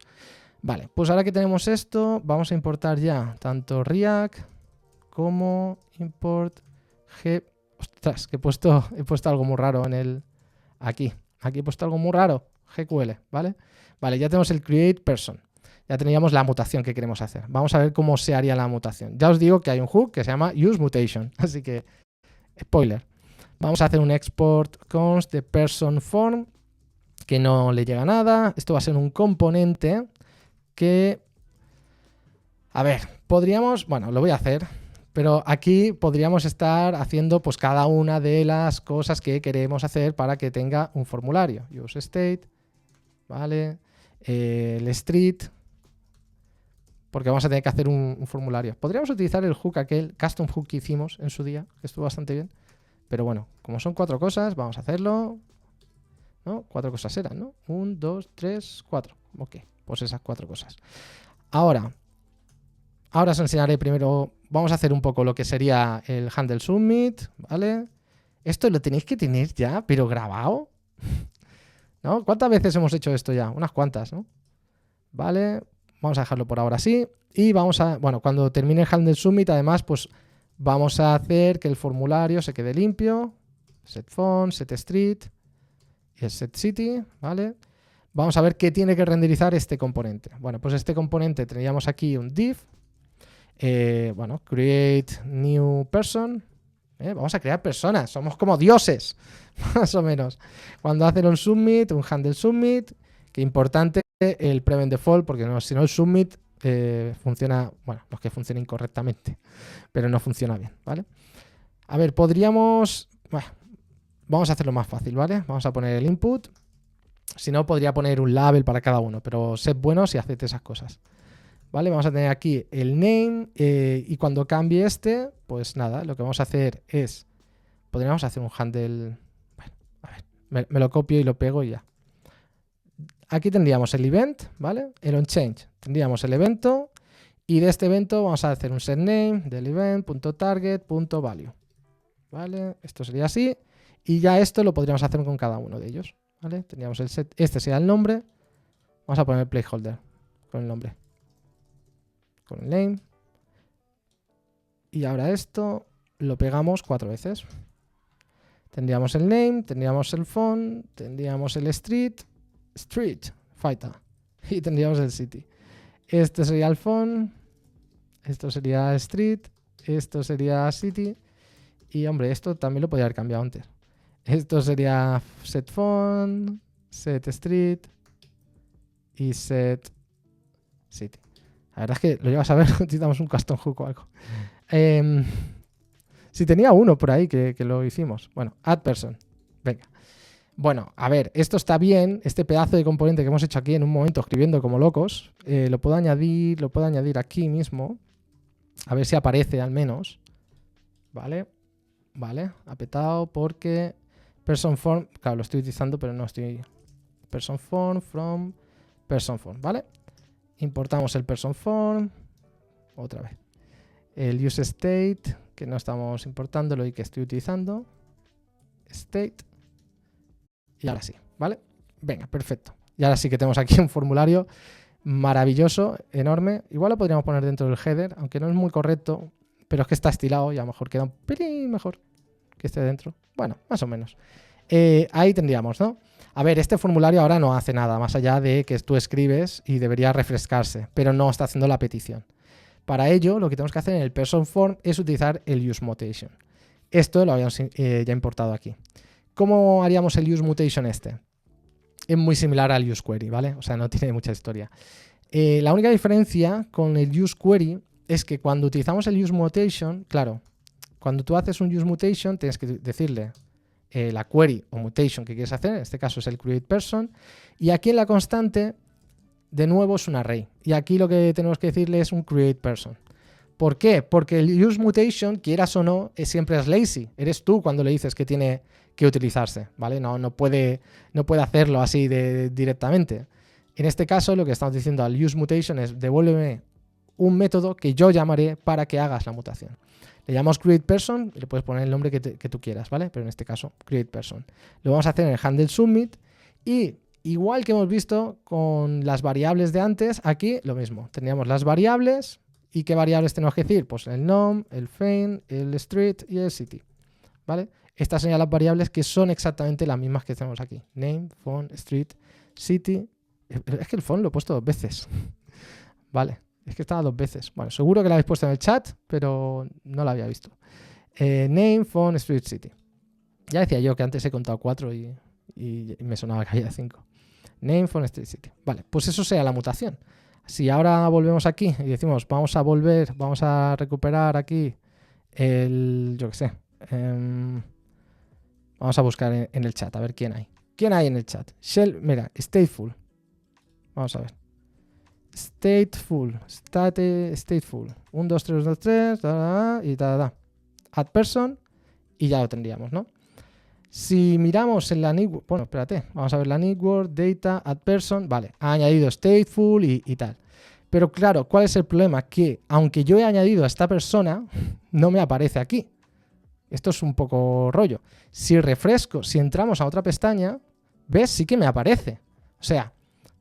Vale, pues ahora que tenemos esto, vamos a importar ya tanto React como import G. Ostras, que he puesto algo muy raro en el... Aquí he puesto algo muy raro, GQL, ¿vale? Vale, ya tenemos el create person. Ya teníamos la mutación que queremos hacer. Vamos a ver cómo se haría la mutación. Ya os digo que hay un hook que se llama useMutation, así que, spoiler. Vamos a hacer un export const de person form, que no le llega nada. Esto va a ser un componente que... A ver, podríamos... Bueno, lo voy a hacer, pero aquí podríamos estar haciendo pues cada una de las cosas que queremos hacer para que tenga un formulario. useState, ¿vale? El street... porque vamos a tener que hacer un formulario. Podríamos utilizar el hook, aquel custom hook que hicimos en su día, que estuvo bastante bien. Pero bueno, como son 4 cosas, vamos a hacerlo. ¿No? 4 cosas eran, ¿no? 1, 2, 3, 4. Ok, pues esas 4 cosas. Ahora os enseñaré primero, vamos a hacer un poco lo que sería el handle submit, ¿vale? Esto lo tenéis que tener ya, pero grabado. ¿No? ¿Cuántas veces hemos hecho esto ya? Unas cuantas, ¿no? Vale. Vamos a dejarlo por ahora así y vamos a, bueno, cuando termine el handle submit, además, pues vamos a hacer que el formulario se quede limpio. Set phone, set street y el set city, ¿vale? Vamos a ver qué tiene que renderizar este componente. Bueno, pues este componente tendríamos aquí un div, bueno, create new person. Vamos a crear personas, somos como dioses, más o menos. Cuando hacen un submit, un handle submit, que importante el prevent default, porque no, si no el submit funciona, bueno, no es que funcione incorrectamente, pero no funciona bien, ¿vale? A ver, podríamos, bueno, vamos a hacerlo más fácil, ¿vale? Vamos a poner el input, si no podría poner un label para cada uno, pero sed buenos y haced esas cosas, ¿vale? Vamos a tener aquí el name y cuando cambie este, pues nada, lo que vamos a hacer es, podríamos hacer un handle, bueno, a ver, me lo copio y lo pego y ya. Aquí tendríamos el event, ¿vale? El onChange, tendríamos el evento y de este evento vamos a hacer un setName del event.target.value, ¿vale? Esto sería así y ya esto lo podríamos hacer con cada uno de ellos, ¿vale? Tendríamos el set, este sería el nombre, vamos a poner el placeholder con el nombre, con el name y ahora esto lo pegamos 4 veces. Tendríamos el name, tendríamos el font, tendríamos el street, falta, y tendríamos el city. Este sería el font, esto sería street, esto sería city y hombre, esto también lo podría haber cambiado antes. Esto sería set font, set street y set city. La verdad es que lo llevas a ver, necesitamos un custom hook o algo. Si tenía uno por ahí que lo hicimos. Bueno, add person. Venga. Bueno, a ver, esto está bien. Este pedazo de componente que hemos hecho aquí en un momento escribiendo como locos, lo puedo añadir aquí mismo. A ver si aparece al menos. Vale, vale, apretado porque person form, claro, lo estoy utilizando, pero no estoy. Person form from person form, ¿vale? Importamos el person form. Otra vez. El use state, que no estamos importando, lo que estoy utilizando. State. Y ahora sí, ¿vale? Venga, perfecto. Y ahora sí que tenemos aquí un formulario maravilloso, enorme. Igual lo podríamos poner dentro del header, aunque no es muy correcto, pero es que está estilado y a lo mejor queda un pelín mejor que esté dentro. Bueno, más o menos. Ahí tendríamos, ¿no? A ver, este formulario ahora no hace nada, más allá de que tú escribes y debería refrescarse, pero no está haciendo la petición. Para ello, lo que tenemos que hacer en el person form es utilizar el useMutation. Esto lo habíamos ya importado aquí. ¿Cómo haríamos el useMutation este? Es muy similar al useQuery, ¿vale? O sea, no tiene mucha historia. La única diferencia con el useQuery es que cuando utilizamos el useMutation, claro, cuando tú haces un useMutation tienes que decirle la query o mutation que quieres hacer, en este caso es el createPerson, y aquí en la constante de nuevo es un array. Y aquí lo que tenemos que decirle es un createPerson. ¿Por qué? Porque el useMutation, quieras o no, siempre es lazy. Eres tú cuando le dices que tiene que utilizarse, ¿vale? No puede hacerlo así directamente. En este caso, lo que estamos diciendo al useMutation es devuélveme un método que yo llamaré para que hagas la mutación. Le llamamos createPerson y le puedes poner el nombre que tú quieras, ¿vale? Pero en este caso, createPerson. Lo vamos a hacer en el handle submit y igual que hemos visto con las variables de antes, aquí lo mismo. Tendríamos las variables. ¿Y qué variables tenemos que decir? Pues el num, el fein, el street y el city, ¿vale? Estas serían las variables que son exactamente las mismas que tenemos aquí. Name, font, street, city. Es que el font lo he puesto 2 veces. Vale, es que estaba 2 veces. Bueno, seguro que lo habéis puesto en el chat, pero no lo había visto. Name, font, street, city. Ya decía yo que antes he contado 4 y me sonaba que había 5. Name, font, street, city. Vale, pues eso sea la mutación. Si ahora volvemos aquí y decimos vamos a recuperar aquí yo qué sé, vamos a buscar en el chat a ver quién hay. ¿Quién hay en el chat? Shell, mira, stateful. Vamos a ver. Stateful. 1, 2, 3, 2, 3, y add person y ya lo tendríamos, ¿no? Si miramos en la need, bueno, espérate, vamos a ver la need word, data, add person, vale, ha añadido stateful y tal. Pero claro, ¿cuál es el problema? Que aunque yo he añadido a esta persona, no me aparece aquí. Esto es un poco rollo. Si refresco, si entramos a otra pestaña, ¿ves? Sí que me aparece. O sea,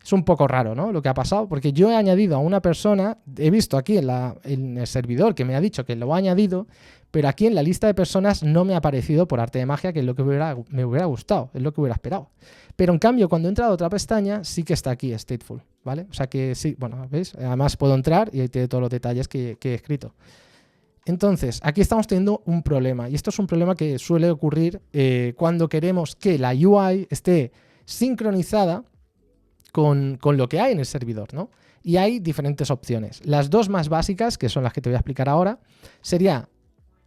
es un poco raro, ¿no? Lo que ha pasado, porque yo he añadido a una persona, he visto aquí en el servidor que me ha dicho que lo ha añadido, pero aquí en la lista de personas no me ha aparecido por arte de magia, que es lo que me hubiera gustado, es lo que hubiera esperado. Pero en cambio, cuando he entrado a otra pestaña, sí que está aquí, stateful, ¿vale? O sea que sí, bueno, ¿veis? Además puedo entrar y ahí tiene todos los detalles que he escrito. Entonces, aquí estamos teniendo un problema, y esto es un problema que suele ocurrir cuando queremos que la UI esté sincronizada con lo que hay en el servidor, ¿no? Y hay diferentes opciones. Las dos más básicas, que son las que te voy a explicar ahora, sería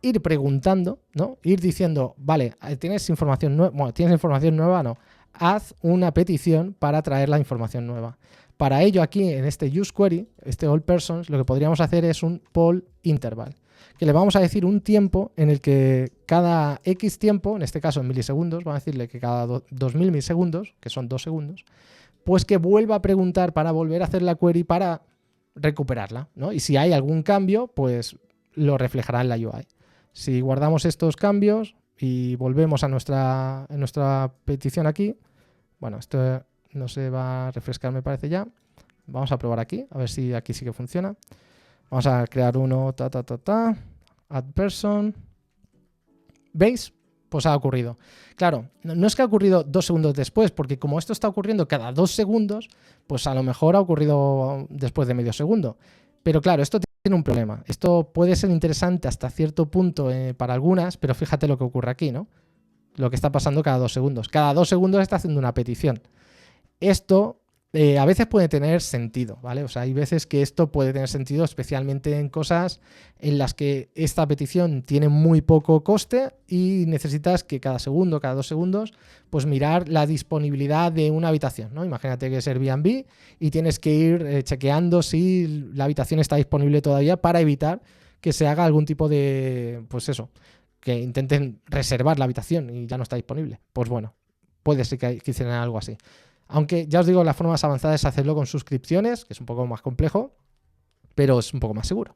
ir preguntando, ¿no? Ir diciendo, vale, ¿tienes información nueva? Bueno, ¿tienes información nueva? No. Haz una petición para traer la información nueva. Para ello aquí en este useQuery, este allPersons, lo que podríamos hacer es un poll interval, que le vamos a decir un tiempo en el que cada X tiempo, en este caso en milisegundos, vamos a decirle que cada 2000 milisegundos, que son 2 segundos, pues que vuelva a preguntar para volver a hacer la query para recuperarla, ¿no? Y si hay algún cambio, pues lo reflejará en la UI. Si guardamos estos cambios y volvemos a nuestra petición aquí, bueno, esto no se va a refrescar, me parece ya. Vamos a probar aquí, a ver si aquí sí que funciona. Vamos a crear uno, add person. ¿Veis? Pues ha ocurrido. Claro, no es que ha ocurrido 2 segundos después, porque como esto está ocurriendo cada 2 segundos, pues a lo mejor ha ocurrido después de medio segundo. Pero claro, esto tiene un problema. Esto puede ser interesante hasta cierto punto para algunas, pero fíjate lo que ocurre aquí, ¿no? Lo que está pasando cada 2 segundos. Cada 2 segundos está haciendo una petición. Esto a veces puede tener sentido, ¿vale? O sea, hay veces que esto puede tener sentido, especialmente en cosas en las que esta petición tiene muy poco coste y necesitas que cada segundo, cada 2 segundos, pues mirar la disponibilidad de una habitación, ¿no? Imagínate que es Airbnb y tienes que ir chequeando si la habitación está disponible todavía para evitar que se haga algún tipo de, pues eso, que intenten reservar la habitación y ya no está disponible. Pues bueno, puede ser que hicieran algo así. Aunque ya os digo, la forma más avanzada es hacerlo con suscripciones, que es un poco más complejo, pero es un poco más seguro.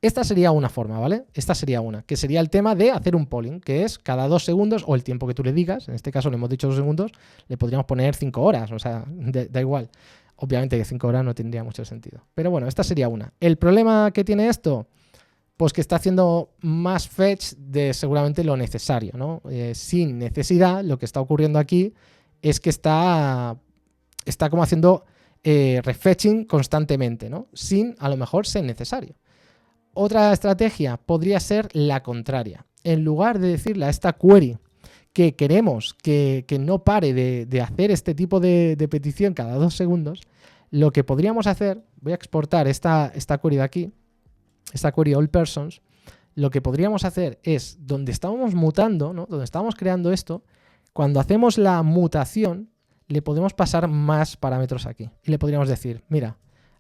Esta sería una forma, ¿vale? Esta sería una, que sería el tema de hacer un polling, que es cada 2 segundos, o el tiempo que tú le digas, en este caso le hemos dicho 2 segundos, le podríamos poner 5 horas, o sea, da igual. Obviamente que 5 horas no tendría mucho sentido. Pero bueno, esta sería una. ¿El problema que tiene esto? Pues que está haciendo más fetch de seguramente lo necesario, ¿no? Sin necesidad, lo que está ocurriendo aquí es que está como haciendo refetching constantemente, ¿no? Sin a lo mejor ser necesario. Otra estrategia podría ser la contraria. En lugar de decirle a esta query que queremos que no pare de hacer este tipo de petición cada 2 segundos, lo que podríamos hacer, voy a exportar esta query de aquí, esta query allPersons, lo que podríamos hacer es, donde estábamos mutando, ¿no? Donde estábamos creando esto, cuando hacemos la mutación, le podemos pasar más parámetros aquí. Y le podríamos decir, mira,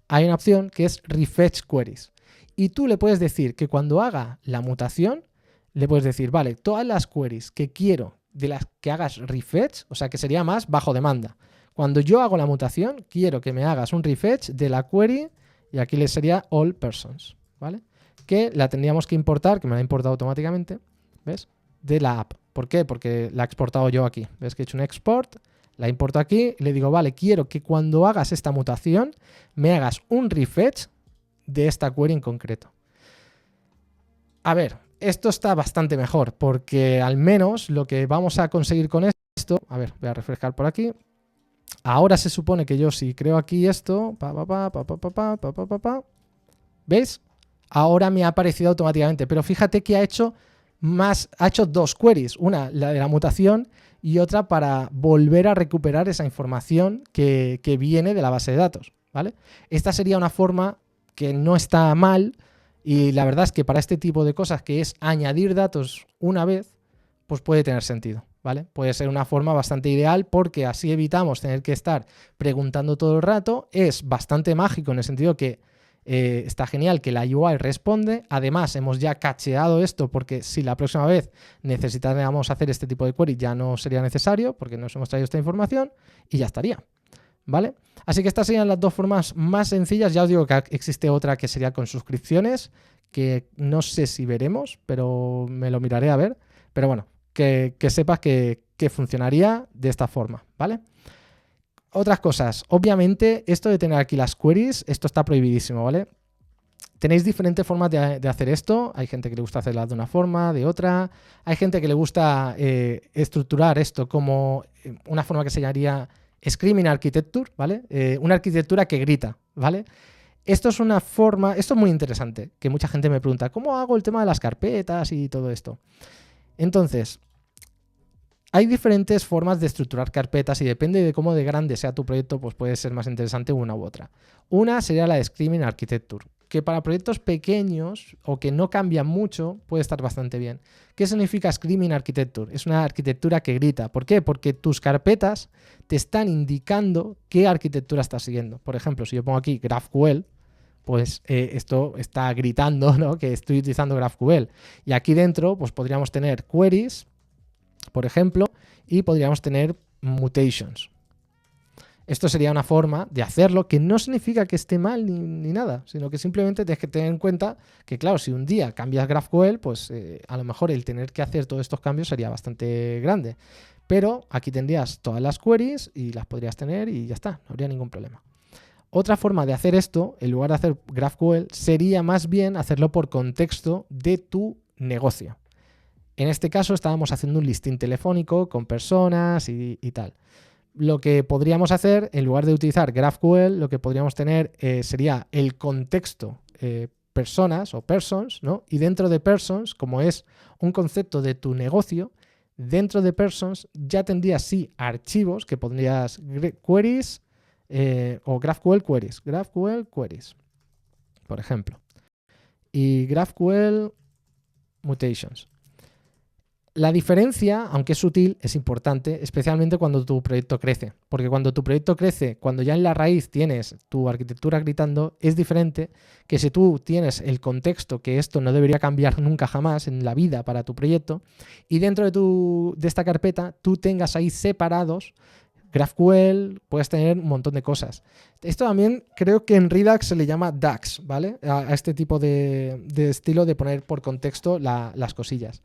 hay una opción que es refetch queries. Y tú le puedes decir que cuando haga la mutación, le puedes decir, vale, todas las queries que quiero de las que hagas refetch, o sea que sería más bajo demanda. Cuando yo hago la mutación, quiero que me hagas un refetch de la query, y aquí le sería allPersons, ¿vale? Que la tendríamos que importar, que me la ha importado automáticamente, ¿ves? De la app. ¿Por qué? Porque la he exportado yo aquí. ¿Ves que he hecho un export? La importo aquí y le digo, vale, quiero que cuando hagas esta mutación me hagas un refetch de esta query en concreto. A ver, esto está bastante mejor porque al menos lo que vamos a conseguir con esto, a ver, voy a refrescar por aquí. Ahora se supone que yo si creo aquí esto, ¿veis? Ahora me ha aparecido automáticamente, pero fíjate que ha hecho 2 queries, una la de la mutación y otra para volver a recuperar esa información que viene de la base de datos, ¿vale? Esta sería una forma que no está mal y la verdad es que para este tipo de cosas que es añadir datos una vez, pues puede tener sentido, ¿vale? Puede ser una forma bastante ideal porque así evitamos tener que estar preguntando todo el rato. Es bastante mágico en el sentido que está genial que la UI responde. Además, hemos ya cacheado esto porque si la próxima vez necesitáramos hacer este tipo de query ya no sería necesario porque nos hemos traído esta información y ya estaría, ¿vale? Así que estas serían las 2 formas más sencillas. Ya os digo que existe otra que sería con suscripciones, que no sé si veremos, pero me lo miraré a ver. Pero bueno, que sepas que funcionaría de esta forma, ¿vale? Otras cosas, obviamente esto de tener aquí las queries, esto está prohibidísimo, ¿vale? Tenéis diferentes formas de hacer esto, hay gente que le gusta hacerlas de una forma, de otra, hay gente que le gusta estructurar esto como una forma que se llamaría Screaming Architecture, ¿vale? Una arquitectura que grita, ¿vale? Esto es una forma, esto es muy interesante, que mucha gente me pregunta, ¿cómo hago el tema de las carpetas y todo esto? Entonces, hay diferentes formas de estructurar carpetas y depende de cómo de grande sea tu proyecto, pues puede ser más interesante una u otra. Una sería la de Screaming Architecture. que para proyectos pequeños o que no cambian mucho puede estar bastante bien. ¿Qué significa Screaming Architecture? Es una arquitectura que grita. ¿Por qué? Porque tus carpetas te están indicando qué arquitectura estás siguiendo. Por ejemplo, si yo pongo aquí GraphQL, pues esto está gritando, ¿no?, que estoy utilizando GraphQL. Y aquí dentro pues podríamos tener queries, por ejemplo, y podríamos tener mutations. Esto sería una forma de hacerlo que no significa que esté mal ni nada, sino que simplemente tienes que tener en cuenta que, claro, si un día cambias GraphQL, pues a lo mejor el tener que hacer todos estos cambios sería bastante grande. Pero aquí tendrías todas las queries y las podrías tener y ya está, no habría ningún problema. Otra forma de hacer esto, en lugar de hacer GraphQL, sería más bien hacerlo por contexto de tu negocio. En este caso estábamos haciendo un listing telefónico con personas y tal. Lo que podríamos hacer, en lugar de utilizar GraphQL, lo que podríamos tener sería el contexto personas o persons, ¿no? Y dentro de persons, como es un concepto de tu negocio, dentro de persons ya tendrías sí archivos que pondrías queries o GraphQL queries, por ejemplo. Y GraphQL mutations. La diferencia, aunque es sutil, es importante, especialmente cuando tu proyecto crece. Porque cuando tu proyecto crece, cuando ya en la raíz tienes tu arquitectura gritando, es diferente que si tú tienes el contexto que esto no debería cambiar nunca jamás en la vida para tu proyecto, y dentro de esta carpeta tú tengas ahí separados GraphQL, puedes tener un montón de cosas. Esto también creo que en Redux se le llama DAX, ¿vale? A este tipo de estilo de poner por contexto las cosillas.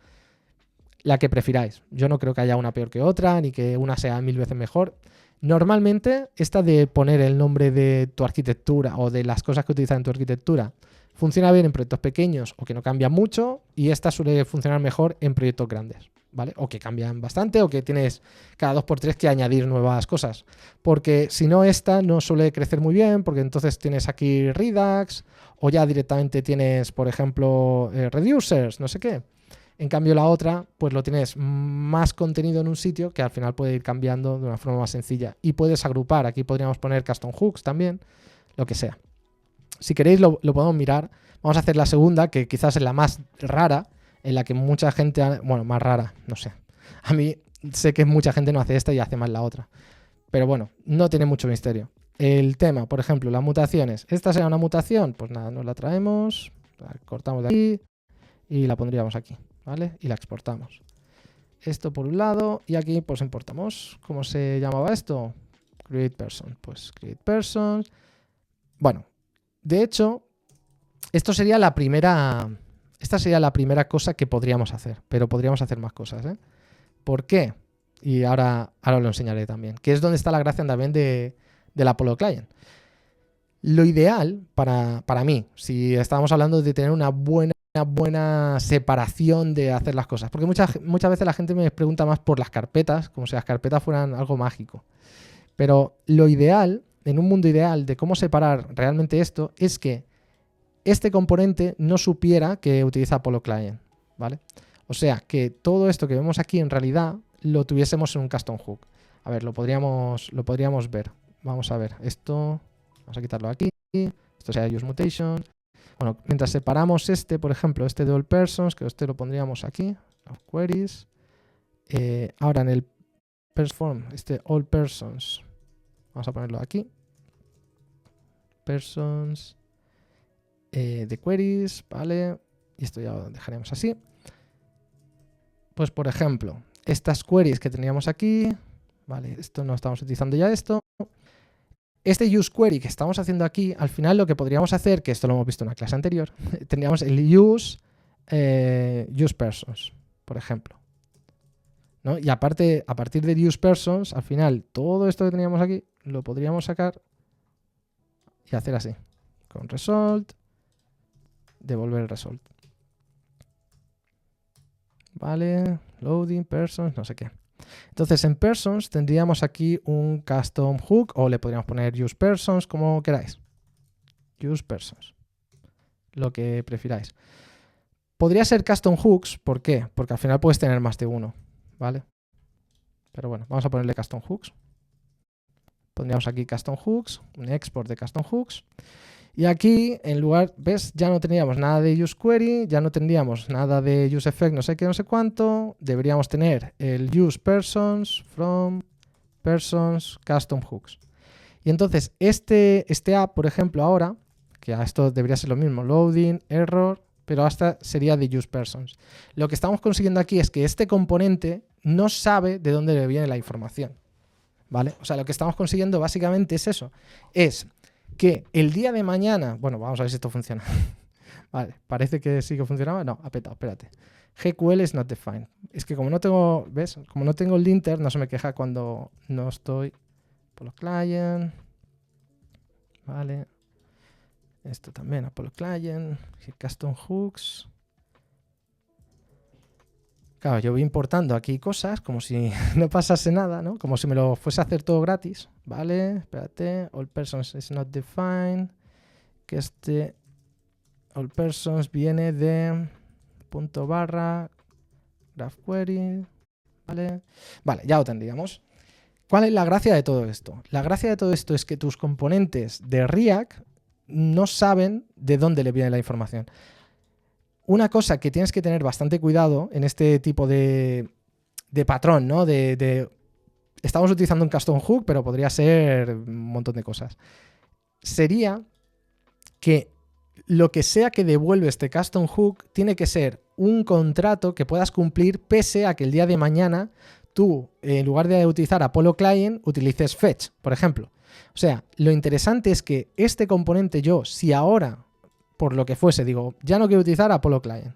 La que prefiráis. Yo no creo que haya una peor que otra, ni que una sea 1000 veces mejor. Normalmente, esta de poner el nombre de tu arquitectura o de las cosas que utilizas en tu arquitectura funciona bien en proyectos pequeños o que no cambian mucho, y esta suele funcionar mejor en proyectos grandes, ¿vale? O que cambian bastante o que tienes cada 2x3 que añadir nuevas cosas. Porque si no, esta no suele crecer muy bien, porque entonces tienes aquí Redux o ya directamente tienes, por ejemplo, reducers, no sé qué. En cambio la otra, pues lo tienes más contenido en un sitio que al final puede ir cambiando de una forma más sencilla. Y puedes agrupar, aquí podríamos poner custom hooks también, lo que sea. Si queréis lo podemos mirar. Vamos a hacer la segunda, que quizás es la más rara, en la que mucha gente, bueno, más rara, no sé. A mí sé que mucha gente no hace esta y hace más la otra. Pero bueno, no tiene mucho misterio. El tema, por ejemplo, las mutaciones. ¿Esta será una mutación? Pues nada, nos la traemos, la cortamos de aquí y la pondríamos aquí, ¿vale? Y la exportamos. Esto por un lado, y aquí pues importamos. ¿Cómo se llamaba esto? Create person. Pues create person. Bueno, de hecho, esta sería la primera cosa que podríamos hacer, pero podríamos hacer más cosas, ¿eh? ¿Por qué? Y ahora lo enseñaré también, que es donde está la gracia también del Apollo Client. Lo ideal para mí, si estábamos hablando de tener una buena separación de hacer las cosas, porque muchas veces la gente me pregunta más por las carpetas, como si las carpetas fueran algo mágico. Pero lo ideal, en un mundo ideal de cómo separar realmente esto, es que este componente no supiera que utiliza Apollo Client, ¿vale? O sea, que todo esto que vemos aquí en realidad lo tuviésemos en un custom hook. A ver, lo podríamos ver. Vamos a ver, esto, vamos a quitarlo aquí, esto sea use mutation. Bueno, mientras separamos este, por ejemplo, este de all persons, que este lo pondríamos aquí, queries. Ahora en el perform, este all persons, vamos a ponerlo aquí. Persons de queries, ¿vale? Y esto ya lo dejaremos así. Pues por ejemplo, estas queries que teníamos aquí, ¿vale? Esto no estamos utilizando ya esto. Este use query que estamos haciendo aquí, al final lo que podríamos hacer, que esto lo hemos visto en una clase anterior, tendríamos el use persons, por ejemplo, ¿no? Y aparte, a partir de use persons, al final todo esto que teníamos aquí lo podríamos sacar y hacer así, con result, devolver el result. Vale, loading, persons, no sé qué. Entonces en persons tendríamos aquí un custom hook, o le podríamos poner use persons, como queráis. Use persons, lo que prefiráis. Podría ser custom hooks, ¿por qué? Porque al final puedes tener más de uno, ¿vale? Pero bueno, vamos a ponerle custom hooks. Pondríamos aquí custom hooks, un export de custom hooks. Y aquí, en lugar, ¿ves? Ya no tendríamos nada de useQuery, ya no tendríamos nada de useEffect, no sé qué, no sé cuánto. Deberíamos tener el usePersons, from, persons, custom hooks. Y entonces, este app, por ejemplo, ahora, que a esto debería ser lo mismo, loading, error, pero hasta sería de usePersons. Lo que estamos consiguiendo aquí es que este componente no sabe de dónde le viene la información, ¿vale? O sea, lo que estamos consiguiendo básicamente es eso, es que el día de mañana, bueno, vamos a ver si esto funciona. Vale, parece que sí que funcionaba. No, ha petado, espérate. GQL is not defined. Es que como no tengo, ¿ves? Como no tengo el linter, no se me queja cuando no estoy Apollo Client. Vale. Esto también, Apollo Client. Custom hooks. Claro, yo voy importando aquí cosas como si no pasase nada, ¿no? Como si me lo fuese a hacer todo gratis. Vale, espérate. All persons is not defined. Que este all persons viene de punto barra graph query. Vale, vale, ya lo tendríamos. ¿Cuál es la gracia de todo esto? La gracia de todo esto es que tus componentes de React no saben de dónde le viene la información. Una cosa que tienes que tener bastante cuidado en este tipo de patrón, ¿no? Estamos utilizando un custom hook, pero podría ser un montón de cosas. Sería que lo que sea que devuelve este custom hook tiene que ser un contrato que puedas cumplir pese a que el día de mañana tú, en lugar de utilizar Apollo Client, utilices Fetch, por ejemplo. O sea, lo interesante es que este componente yo, si ahora, por lo que fuese, digo, ya no quiero utilizar Apollo Client.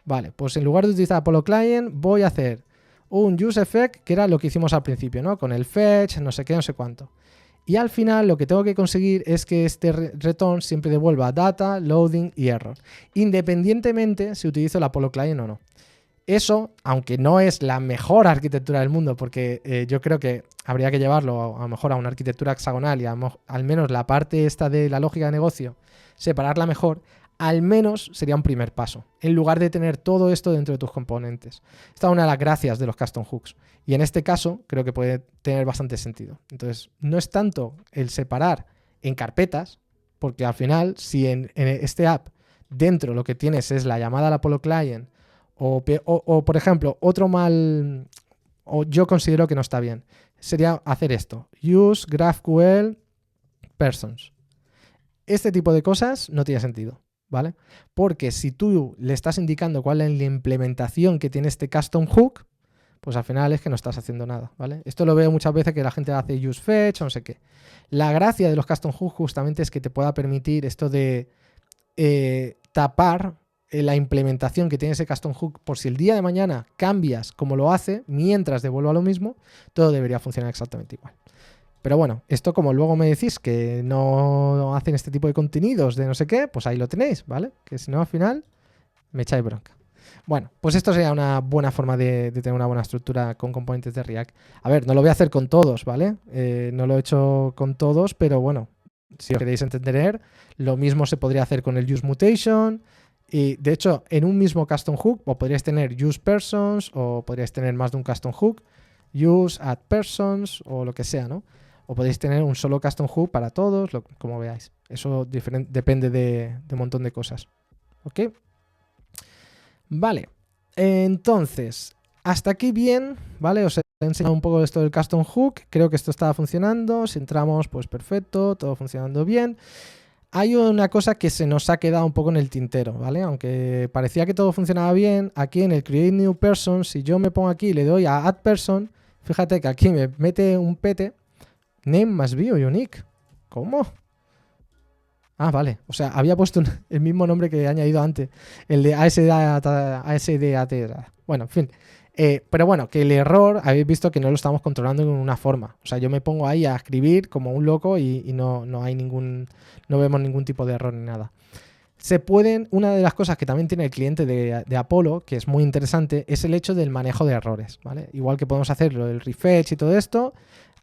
Vale, pues en lugar de utilizar Apollo Client, voy a hacer un useEffect, que era lo que hicimos al principio, ¿no? Con el fetch, no sé qué, no sé cuánto. Y al final lo que tengo que conseguir es que este return siempre devuelva data, loading y error, independientemente si utilizo el Apollo Client o no. Eso, aunque no es la mejor arquitectura del mundo, porque yo creo que habría que llevarlo a lo mejor a una arquitectura hexagonal y al menos la parte esta de la lógica de negocio, separarla mejor, al menos sería un primer paso, en lugar de tener todo esto dentro de tus componentes. Esta es una de las gracias de los custom hooks. Y en este caso creo que puede tener bastante sentido. Entonces, no es tanto el separar en carpetas, porque al final, si en este app dentro lo que tienes es la llamada al Apollo Client, o por ejemplo, otro mal, o yo considero que no está bien, sería hacer esto. Use GraphQL persons. Este tipo de cosas no tiene sentido, ¿vale? Porque si tú le estás indicando cuál es la implementación que tiene este custom hook, pues al final es que no estás haciendo nada, ¿vale? Esto lo veo muchas veces que la gente hace use fetch o no sé qué. La gracia de los custom hooks justamente es que te pueda permitir esto de tapar la implementación que tiene ese custom hook por si el día de mañana cambias como lo hace mientras devuelva lo mismo, todo debería funcionar exactamente igual. Pero bueno, esto como luego me decís que no hacen este tipo de contenidos de no sé qué, pues ahí lo tenéis, ¿vale? Que si no al final me echáis bronca. Bueno, pues esto sería una buena forma de tener una buena estructura con componentes de React. A ver, no lo voy a hacer con todos, ¿vale? No lo he hecho con todos, pero bueno, si os queréis entender, lo mismo se podría hacer con el useMutation. Y de hecho, en un mismo custom hook, o podríais tener usePersons, o podríais tener más de un custom hook, useAddPersons, o lo que sea, ¿no? O podéis tener un solo custom hook para todos, como veáis. Eso depende de un montón de cosas. ¿Ok? Vale, entonces, hasta aquí bien, ¿vale? Os he enseñado un poco esto del custom hook, creo que esto estaba funcionando, si entramos, pues perfecto, todo funcionando bien. Hay una cosa que se nos ha quedado un poco en el tintero, ¿vale? Aunque parecía que todo funcionaba bien, aquí en el Create New Person, si yo me pongo aquí y le doy a Add Person, fíjate que aquí me mete un pete, Name must be unique. ¿Cómo? Ah, vale. O sea, había puesto el mismo nombre que he añadido antes, el de ASDAT. Bueno, en fin. Pero bueno, que el error, habéis visto que no lo estamos controlando en una forma. O sea, yo me pongo ahí a escribir como un loco y no vemos ningún tipo de error ni nada. Una de las cosas que también tiene el cliente de Apollo, que es muy interesante, es el hecho del manejo de errores, ¿vale? Igual que podemos hacerlo, el refetch y todo esto.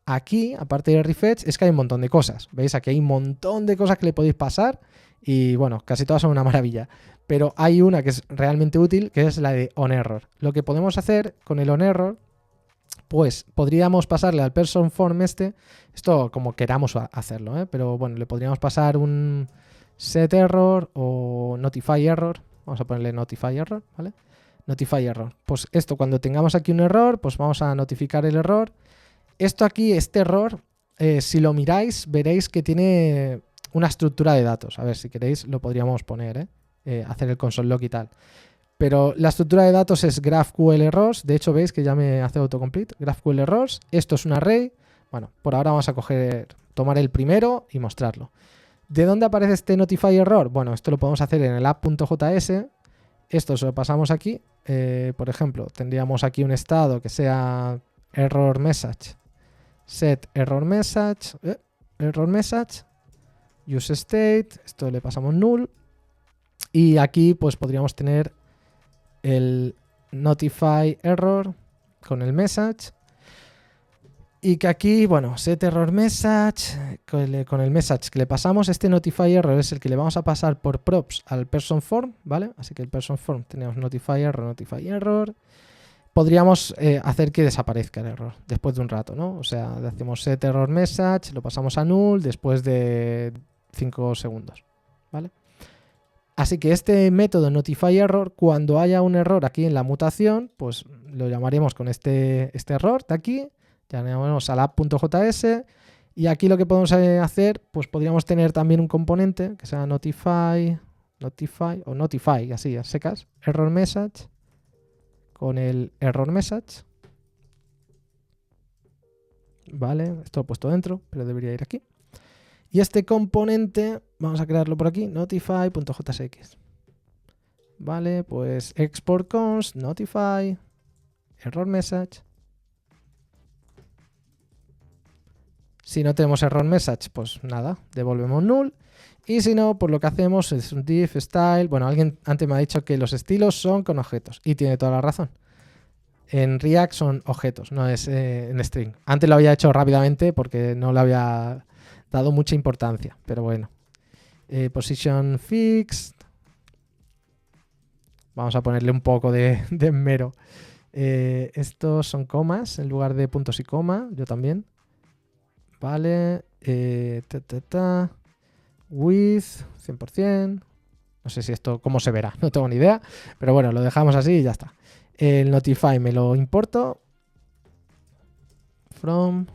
Aquí, aparte del refetch, es que hay un montón de cosas. ¿Veis? Aquí hay un montón de cosas que le podéis pasar y, bueno, casi todas son una maravilla. Pero hay una que es realmente útil, que es la de onError. Lo que podemos hacer con el onError pues podríamos pasarle al person form esto como queramos hacerlo, pero bueno, le podríamos pasar un set error o notify error. Vamos a ponerle notify error, ¿vale? Notify error. Pues esto, cuando tengamos aquí un error, pues vamos a notificar el error. Esto aquí, este error, si lo miráis, veréis que tiene una estructura de datos. A ver, si queréis lo podríamos poner, hacer el console log y tal. Pero la estructura de datos es GraphQL errors. De hecho, veis que ya me hace autocomplete. GraphQL errors. Esto es un array. Bueno, por ahora vamos a tomar el primero y mostrarlo. ¿De dónde aparece este notify error? Bueno, esto lo podemos hacer en el app.js. Esto se lo pasamos aquí. Por ejemplo, tendríamos aquí un estado que sea error message. Set error message. Error message. Use state. Esto le pasamos null. Y aquí pues podríamos tener el notify error con el message. Y que aquí, bueno, set error message, con el message que le pasamos, este notify error es el que le vamos a pasar por props al person form, ¿vale? Así que el person form tenemos notify error. Podríamos hacer que desaparezca el error después de un rato, ¿no? O sea, le hacemos set error message, lo pasamos a null después de 5 segundos, ¿vale? Así que este método notify error, cuando haya un error aquí en la mutación, pues lo llamaremos con este error de aquí. Llamaremos al app.js y aquí lo que podemos hacer, pues podríamos tener también un componente que sea notify, así a secas, error message, con el error message. Vale, esto lo he puesto dentro, pero debería ir aquí. Y este componente, vamos a crearlo por aquí, notify.jsx. Vale, pues export const, notify, error message. Si no tenemos error message, pues nada, devolvemos null. Y si no, pues lo que hacemos es un div style. Bueno, alguien antes me ha dicho que los estilos son con objetos. Y tiene toda la razón. En React son objetos, no es en string. Antes lo había hecho rápidamente porque no le había dado mucha importancia. Pero bueno. Position fixed. Vamos a ponerle un poco de esmero. Estos son comas en lugar de puntos y coma. Yo también. Vale, width 100%. No sé si esto cómo se verá, no tengo ni idea. Pero bueno, lo dejamos así y ya está. El notify me lo importo. From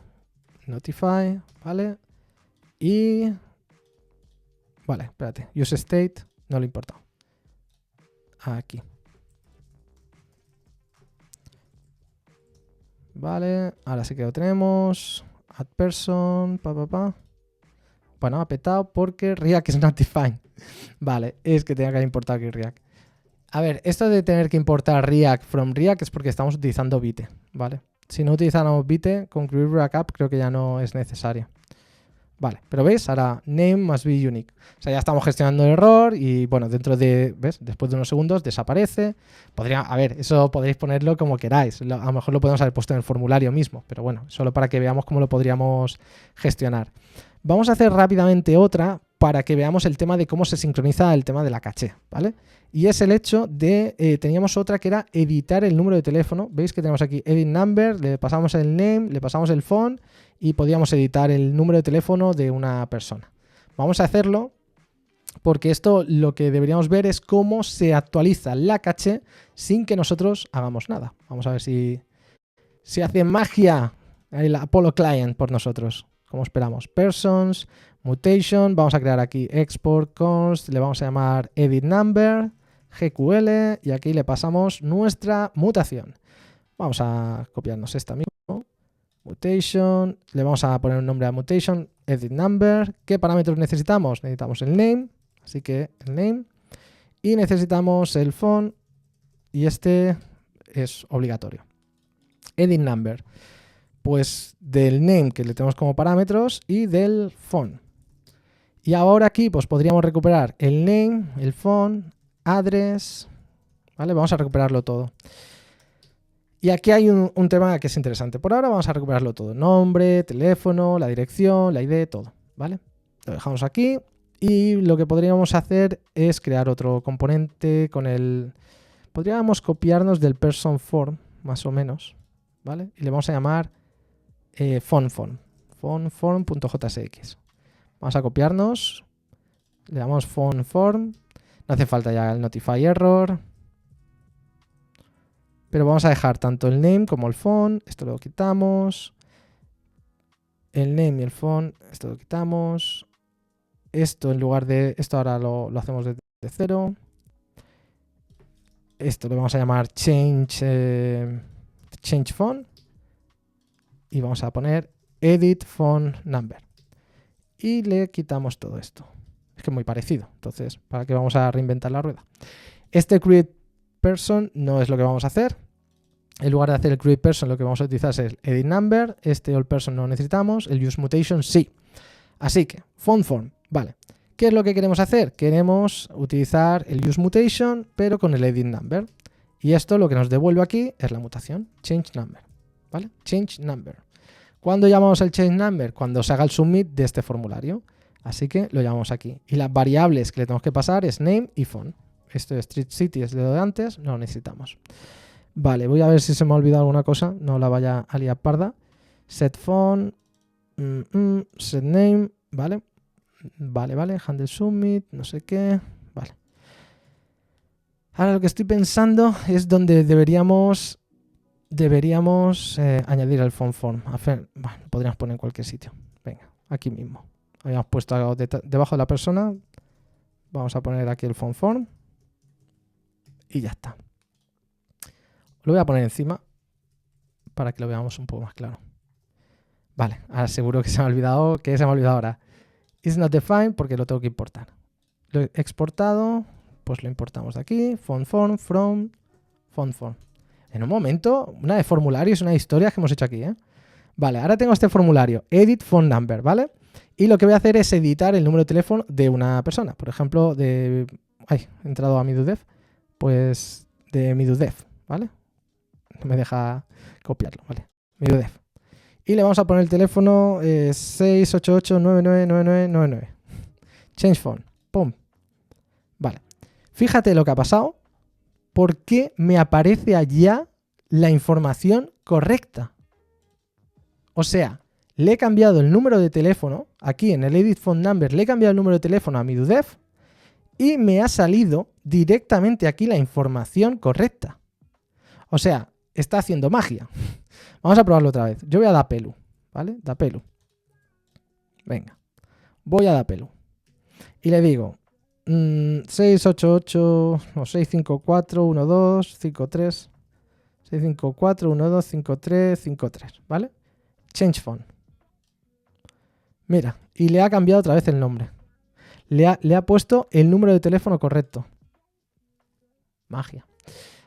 notify, ¿vale? Y... Vale, espérate. Use state, no le importa. Aquí. Vale, ahora sí que lo tenemos. Add person, Bueno, ha petado porque React is not defined. Vale, es que tenía que importar aquí React. A ver, esto de tener que importar React from React es porque estamos utilizando Vite, ¿vale? Si no utilizáramos Vite, concluir React App creo que ya no es necesario. Vale, pero ¿veis? Ahora name must be unique. O sea, ya estamos gestionando el error y bueno, dentro de, ¿ves? Después de unos segundos desaparece. A ver, eso podréis ponerlo como queráis. A lo mejor lo podemos haber puesto en el formulario mismo, pero bueno, solo para que veamos cómo lo podríamos gestionar. Vamos a hacer rápidamente otra para que veamos el tema de cómo se sincroniza el tema de la caché, ¿vale? Y es el hecho de, teníamos otra que era editar el número de teléfono. Veis que tenemos aquí edit number, le pasamos el name, le pasamos el phone y podíamos editar el número de teléfono de una persona. Vamos a hacerlo porque esto lo que deberíamos ver es cómo se actualiza la caché sin que nosotros hagamos nada. Vamos a ver si hace magia el Apollo Client por nosotros. Como esperamos. Persons, mutation, vamos a crear aquí export const, le vamos a llamar edit number, GQL y aquí le pasamos nuestra mutación. Vamos a copiarnos esta mismo. Mutation, le vamos a poner un nombre a mutation, edit number. ¿Qué parámetros necesitamos? Necesitamos el name, así que el name. Y necesitamos el phone y este es obligatorio. Edit number. Pues del name que le tenemos como parámetros y del phone. Y ahora aquí pues podríamos recuperar el name, el phone, address, ¿vale? Vamos a recuperarlo todo. Y aquí hay un tema que es interesante. Por ahora vamos a recuperarlo todo. Nombre, teléfono, la dirección, la ID, todo, ¿vale? Lo dejamos aquí y lo que podríamos hacer es crear otro componente con el... Podríamos copiarnos del person form, más o menos. ¿vale? Y le vamos a llamar fonform.jsx. Vamos a copiarnos, le damos fonform, no hace falta ya el notify error, pero vamos a dejar tanto el name como el font, esto lo quitamos, el name y el font, esto lo quitamos, esto en lugar de, esto ahora lo hacemos de 0, esto lo vamos a llamar change font y vamos a poner edit font number. Y le quitamos todo esto. Es que es muy parecido. Entonces, ¿para qué vamos a reinventar la rueda? Este create person no es lo que vamos a hacer. En lugar de hacer el create person, lo que vamos a utilizar es el edit number. Este all person no necesitamos. El use mutation sí. Así que, font form, vale. ¿Qué es lo que queremos hacer? Queremos utilizar el use mutation, pero con el edit number. Y esto lo que nos devuelve aquí es la mutación. Change number. ¿Vale? Change number. ¿Cuándo llamamos el change number? Cuando se haga el submit de este formulario. Así que lo llamamos aquí. Y las variables que le tenemos que pasar es name y font. Esto de Street City es de lo de antes, no lo necesitamos. Vale, voy a ver si se me ha olvidado alguna cosa. No la vaya a liar parda. Set font, set name, ¿vale? Vale, handle submit, no sé qué. Vale. Ahora lo que estoy pensando es donde deberíamos añadir el font form. Bueno, podríamos poner en cualquier sitio. Venga, aquí mismo. Habíamos puesto algo debajo de la persona. Vamos a poner aquí el font form. Y ya está. Lo voy a poner encima para que lo veamos un poco más claro. Vale, ahora seguro que se me ha olvidado. ¿Qué se me ha olvidado ahora? Is not defined porque lo tengo que importar. Lo he exportado, pues lo importamos de aquí. Font form, from, font form. En un momento, una de formularios, una de historias que hemos hecho aquí, ¿eh? Vale, ahora tengo este formulario, edit phone number, ¿vale? Y lo que voy a hacer es editar el número de teléfono de una persona. Por ejemplo, he entrado a MiDoDev, pues de MiDoDev, ¿vale? No me deja copiarlo, ¿vale? MiDoDev. Y le vamos a poner el teléfono 688-999999. Change phone. Pum. Vale. Fíjate lo que ha pasado. ¿Por qué me aparece allá la información correcta? O sea, le he cambiado el número de teléfono, aquí en el Edit Phone Number, le he cambiado el número de teléfono a MiDoDev y me ha salido directamente aquí la información correcta. O sea, está haciendo magia. Vamos a probarlo otra vez. Yo voy a Dapelu, ¿vale? Dapelu. Venga. Voy a Dapelu. Y le digo 688 o 6541253 654125353, ¿vale? Change phone. Mira, y le ha cambiado otra vez el nombre. Le ha puesto el número de teléfono correcto. Magia.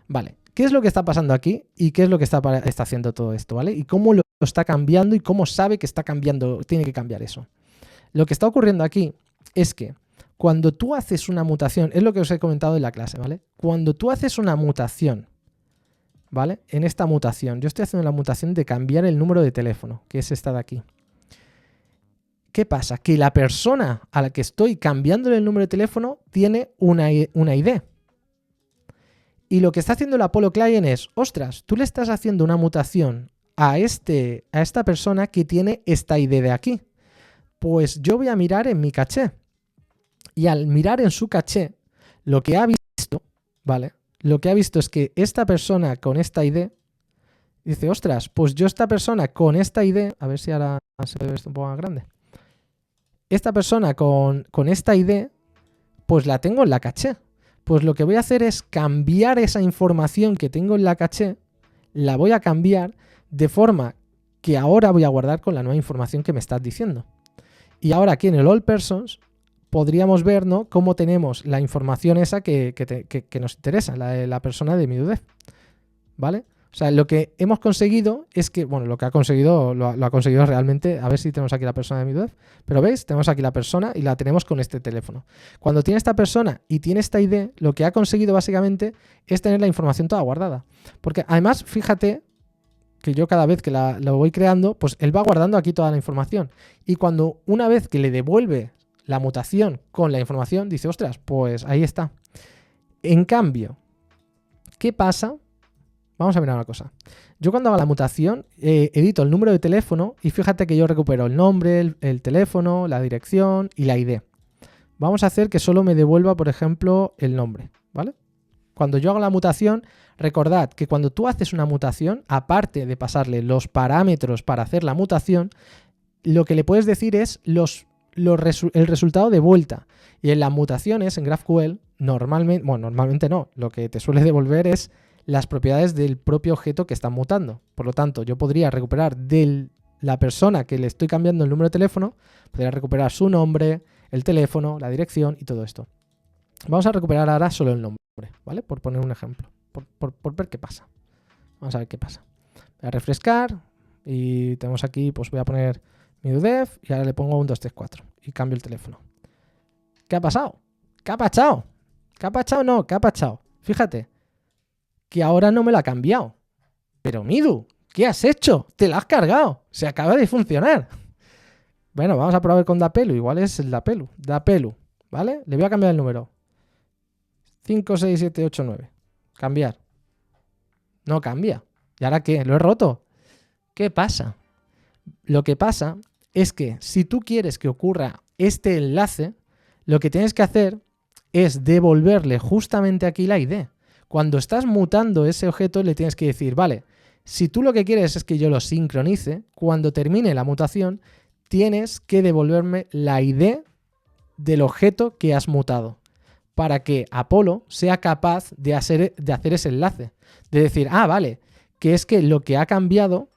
Vale, ¿qué es lo que está pasando aquí? ¿Y qué es lo que está haciendo todo esto, ¿vale? ¿Y cómo lo está cambiando y cómo sabe que está cambiando, tiene que cambiar eso? Lo que está ocurriendo aquí es que cuando tú haces una mutación, es lo que os he comentado en la clase, ¿vale? Cuando tú haces una mutación, ¿vale? En esta mutación, yo estoy haciendo la mutación de cambiar el número de teléfono, que es esta de aquí. ¿Qué pasa? Que la persona a la que estoy cambiándole el número de teléfono tiene una ID. Y lo que está haciendo el Apollo Client es, ostras, tú le estás haciendo una mutación a esta persona que tiene esta ID de aquí. Pues yo voy a mirar en mi caché. Y al mirar en su caché, lo que ha visto, ¿vale? Lo que ha visto es que esta persona con esta ID dice, ostras, pues yo esta persona con esta ID, a ver si ahora se puede ver esto un poco más grande. Esta persona con esta ID, pues la tengo en la caché. Pues lo que voy a hacer es cambiar esa información que tengo en la caché, la voy a cambiar de forma que ahora voy a guardar con la nueva información que me estás diciendo. Y ahora aquí en el All Persons podríamos ver, ¿no?, cómo tenemos la información esa que nos interesa, la de la persona de MiDoDev, ¿vale? O sea, lo que hemos conseguido es que, bueno, lo que ha conseguido, lo ha conseguido realmente, a ver si tenemos aquí la persona de MiDoDev, pero ¿veis? Tenemos aquí la persona y la tenemos con este teléfono. Cuando tiene esta persona y tiene esta ID, lo que ha conseguido básicamente es tener la información toda guardada. Porque además, fíjate que yo cada vez que lo voy creando, pues él va guardando aquí toda la información. Y cuando una vez que le devuelve la mutación con la información, dice, ostras, pues ahí está. En cambio, ¿qué pasa Vamos a mirar una cosa. Yo cuando hago la mutación, edito el número de teléfono y fíjate que yo recupero el nombre, el teléfono, la dirección y la ID. Vamos a hacer que solo me devuelva, por ejemplo, el nombre, ¿vale? Cuando yo hago la mutación, recordad que cuando tú haces una mutación, aparte de pasarle los parámetros para hacer la mutación, lo que le puedes decir es el resultado de vuelta. Y en las mutaciones, en GraphQL, normalmente no, lo que te suele devolver es las propiedades del propio objeto que están mutando. Por lo tanto, yo podría recuperar de la persona que le estoy cambiando el número de teléfono, podría recuperar su nombre, el teléfono, la dirección y todo esto. Vamos a recuperar ahora solo el nombre, ¿vale? Por poner un ejemplo, por ver qué pasa. Vamos a ver qué pasa. Voy a refrescar y tenemos aquí, pues voy a poner mi UDEV y ahora le pongo un 234 y cambio el teléfono. ¿Qué ha pasado? ¿Qué ha pasado? ¿Qué ha pasado? No, ¿qué ha pasado? Fíjate que ahora no me lo ha cambiado. Pero Midu, ¿qué has hecho? Te lo has cargado. Se acaba de funcionar. Bueno, vamos a probar con Dapelu. Igual es el Dapelu. Dapelu, ¿vale? Le voy a cambiar el número. 5, 6, 7, 8, 9. Cambiar. No cambia. ¿Y ahora qué? ¿Lo he roto? ¿Qué pasa? Lo que pasa es que si tú quieres que ocurra este enlace, lo que tienes que hacer es devolverle justamente aquí la ID. Cuando estás mutando ese objeto le tienes que decir, vale, si tú lo que quieres es que yo lo sincronice, cuando termine la mutación tienes que devolverme la ID del objeto que has mutado, para que Apollo sea capaz de hacer ese enlace. De decir, ah, vale, que es que lo que ha cambiado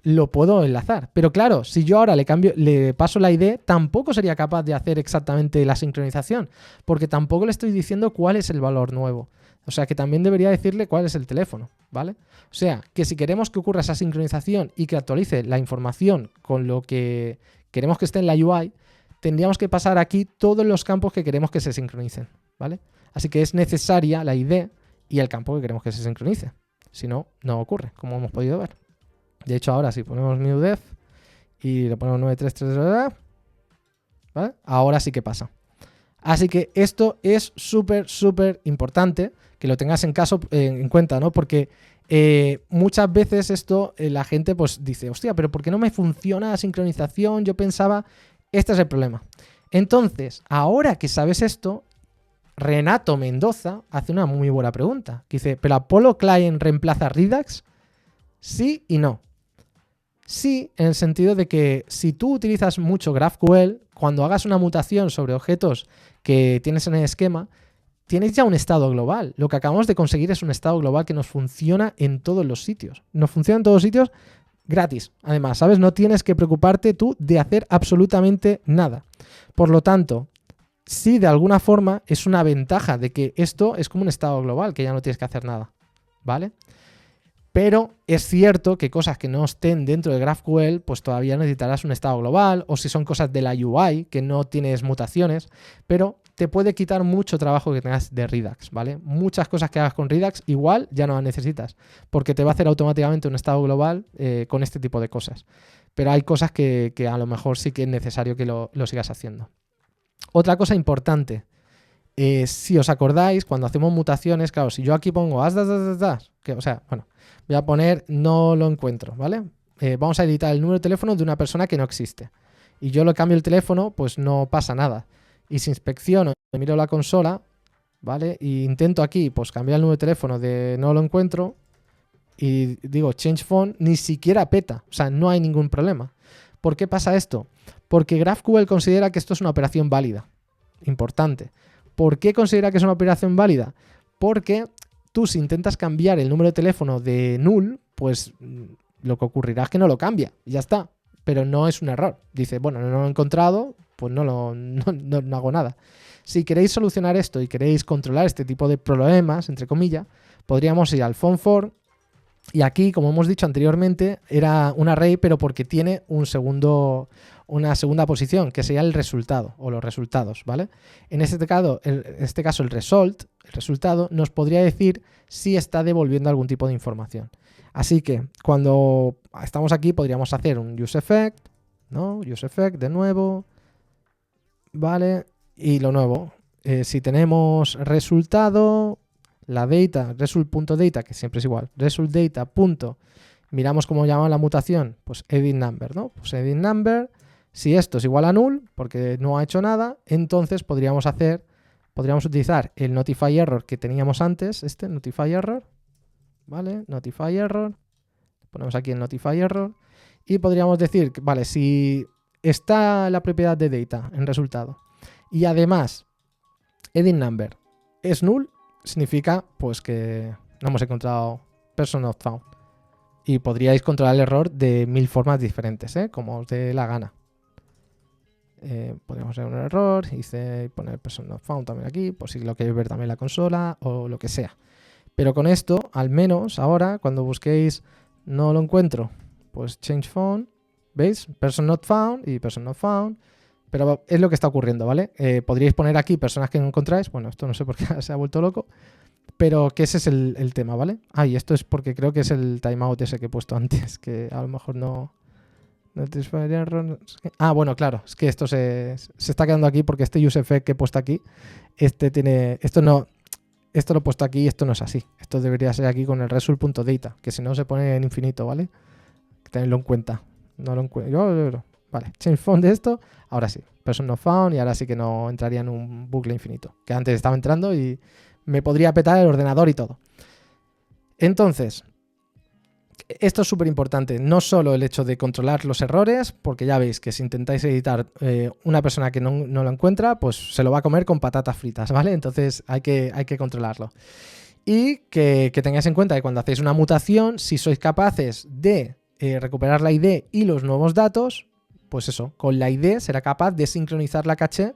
lo puedo enlazar. Pero claro, si yo ahora le paso la ID, tampoco sería capaz de hacer exactamente la sincronización, porque tampoco le estoy diciendo cuál es el valor nuevo. O sea, que también debería decirle cuál es el teléfono, ¿vale? O sea, que si queremos que ocurra esa sincronización y que actualice la información con lo que queremos que esté en la UI, tendríamos que pasar aquí todos los campos que queremos que se sincronicen, ¿vale? Así que es necesaria la ID y el campo que queremos que se sincronice. Si no, no ocurre, como hemos podido ver. De hecho, ahora si ponemos newDef y le ponemos 933, ¿vale? Ahora sí que pasa. Así que esto es súper importante que lo tengas en cuenta, ¿no? Porque muchas veces esto la gente pues dice, hostia, pero ¿por qué no me funciona la sincronización? Yo pensaba, este es el problema. Entonces, ahora que sabes esto, Renato Mendoza hace una muy buena pregunta. Que dice, ¿pero Apollo Client reemplaza Redux? Sí y no. Sí, en el sentido de que si tú utilizas mucho GraphQL, cuando hagas una mutación sobre objetos que tienes en el esquema, tienes ya un estado global. Lo que acabamos de conseguir es un estado global que nos funciona en todos los sitios. Nos funciona en todos los sitios gratis. Además, ¿sabes? No tienes que preocuparte tú de hacer absolutamente nada. Por lo tanto, sí, de alguna forma es una ventaja de que esto es como un estado global, que ya no tienes que hacer nada, ¿vale? Pero es cierto que cosas que no estén dentro de GraphQL, pues todavía necesitarás un estado global, o si son cosas de la UI, que no tienes mutaciones, pero te puede quitar mucho trabajo que tengas de Redux, ¿vale? Muchas cosas que hagas con Redux igual ya no las necesitas, porque te va a hacer automáticamente un estado global con este tipo de cosas. Pero hay cosas que a lo mejor sí que es necesario que lo sigas haciendo. Otra cosa importante, si os acordáis, cuando hacemos mutaciones, claro, si yo aquí pongo voy a poner no lo encuentro, ¿vale? Vamos a editar el número de teléfono de una persona que no existe. Y yo le cambio el teléfono, pues no pasa nada. Y si inspecciono, miro la consola, ¿vale? Y intento aquí, pues cambiar el número de teléfono de no lo encuentro y digo change phone, ni siquiera peta. O sea, no hay ningún problema. ¿Por qué pasa esto? Porque GraphQL considera que esto es una operación válida. Importante. ¿Por qué considera que es una operación válida? Porque tú, si intentas cambiar el número de teléfono de null, pues lo que ocurrirá es que no lo cambia y ya está. Pero no es un error. Dice, bueno, no lo he encontrado, pues no hago nada. Si queréis solucionar esto y queréis controlar este tipo de problemas, entre comillas, podríamos ir al phone4 y aquí, como hemos dicho anteriormente, era un array, pero porque tiene una segunda posición, que sería el resultado o los resultados, ¿vale? En este caso, el resultado, nos podría decir si está devolviendo algún tipo de información. Así que cuando estamos aquí podríamos hacer un useEffect, ¿no? useEffect de nuevo, ¿vale? Y lo nuevo, si tenemos resultado, la data, result.data, que siempre es igual, result.data. Miramos cómo llama la mutación, pues edit number, ¿no? Pues edit number, si esto es igual a null, porque no ha hecho nada, entonces podríamos utilizar el notify error que teníamos antes, este notify error, ¿vale? Notify error, ponemos aquí el notify error, y podríamos decir, vale, si está la propiedad de data en resultado, y además edit number es null, significa pues que no hemos encontrado person not found. Y podríais controlar el error de 1000 formas diferentes, como os dé la gana. Podríamos hacer un error, poner person not found también aquí, por si lo queréis ver también en la consola o lo que sea. Pero con esto, al menos ahora, cuando busquéis no lo encuentro, pues change phone, ¿veis? Person not found y person not found. Pero es lo que está ocurriendo, ¿vale? Podríais poner aquí personas que no encontráis. Bueno, esto no sé por qué se ha vuelto loco. Pero que ese es el tema, ¿vale? Y esto es porque creo que es el timeout ese que he puesto antes, que a lo mejor no... bueno, claro, es que esto se está quedando aquí porque este useEffect que he puesto aquí, esto lo he puesto aquí y esto no es así. Esto debería ser aquí con el result.data, que si no se pone en infinito, ¿vale? Tenedlo en cuenta. No lo encuentro. Vale, change phone de esto, ahora sí, person not found, y ahora sí que no entraría en un bucle infinito, que antes estaba entrando y me podría petar el ordenador y todo. Entonces, esto es súper importante, no solo el hecho de controlar los errores, porque ya veis que si intentáis editar una persona que no lo encuentra, pues se lo va a comer con patatas fritas, ¿vale? Entonces hay que controlarlo. Y que tengáis en cuenta que cuando hacéis una mutación, si sois capaces de recuperar la ID y los nuevos datos, pues eso, con la ID será capaz de sincronizar la caché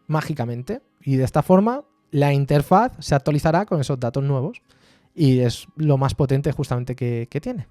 mágicamente. Y de esta forma la interfaz se actualizará con esos datos nuevos. Y es lo más potente justamente que tiene.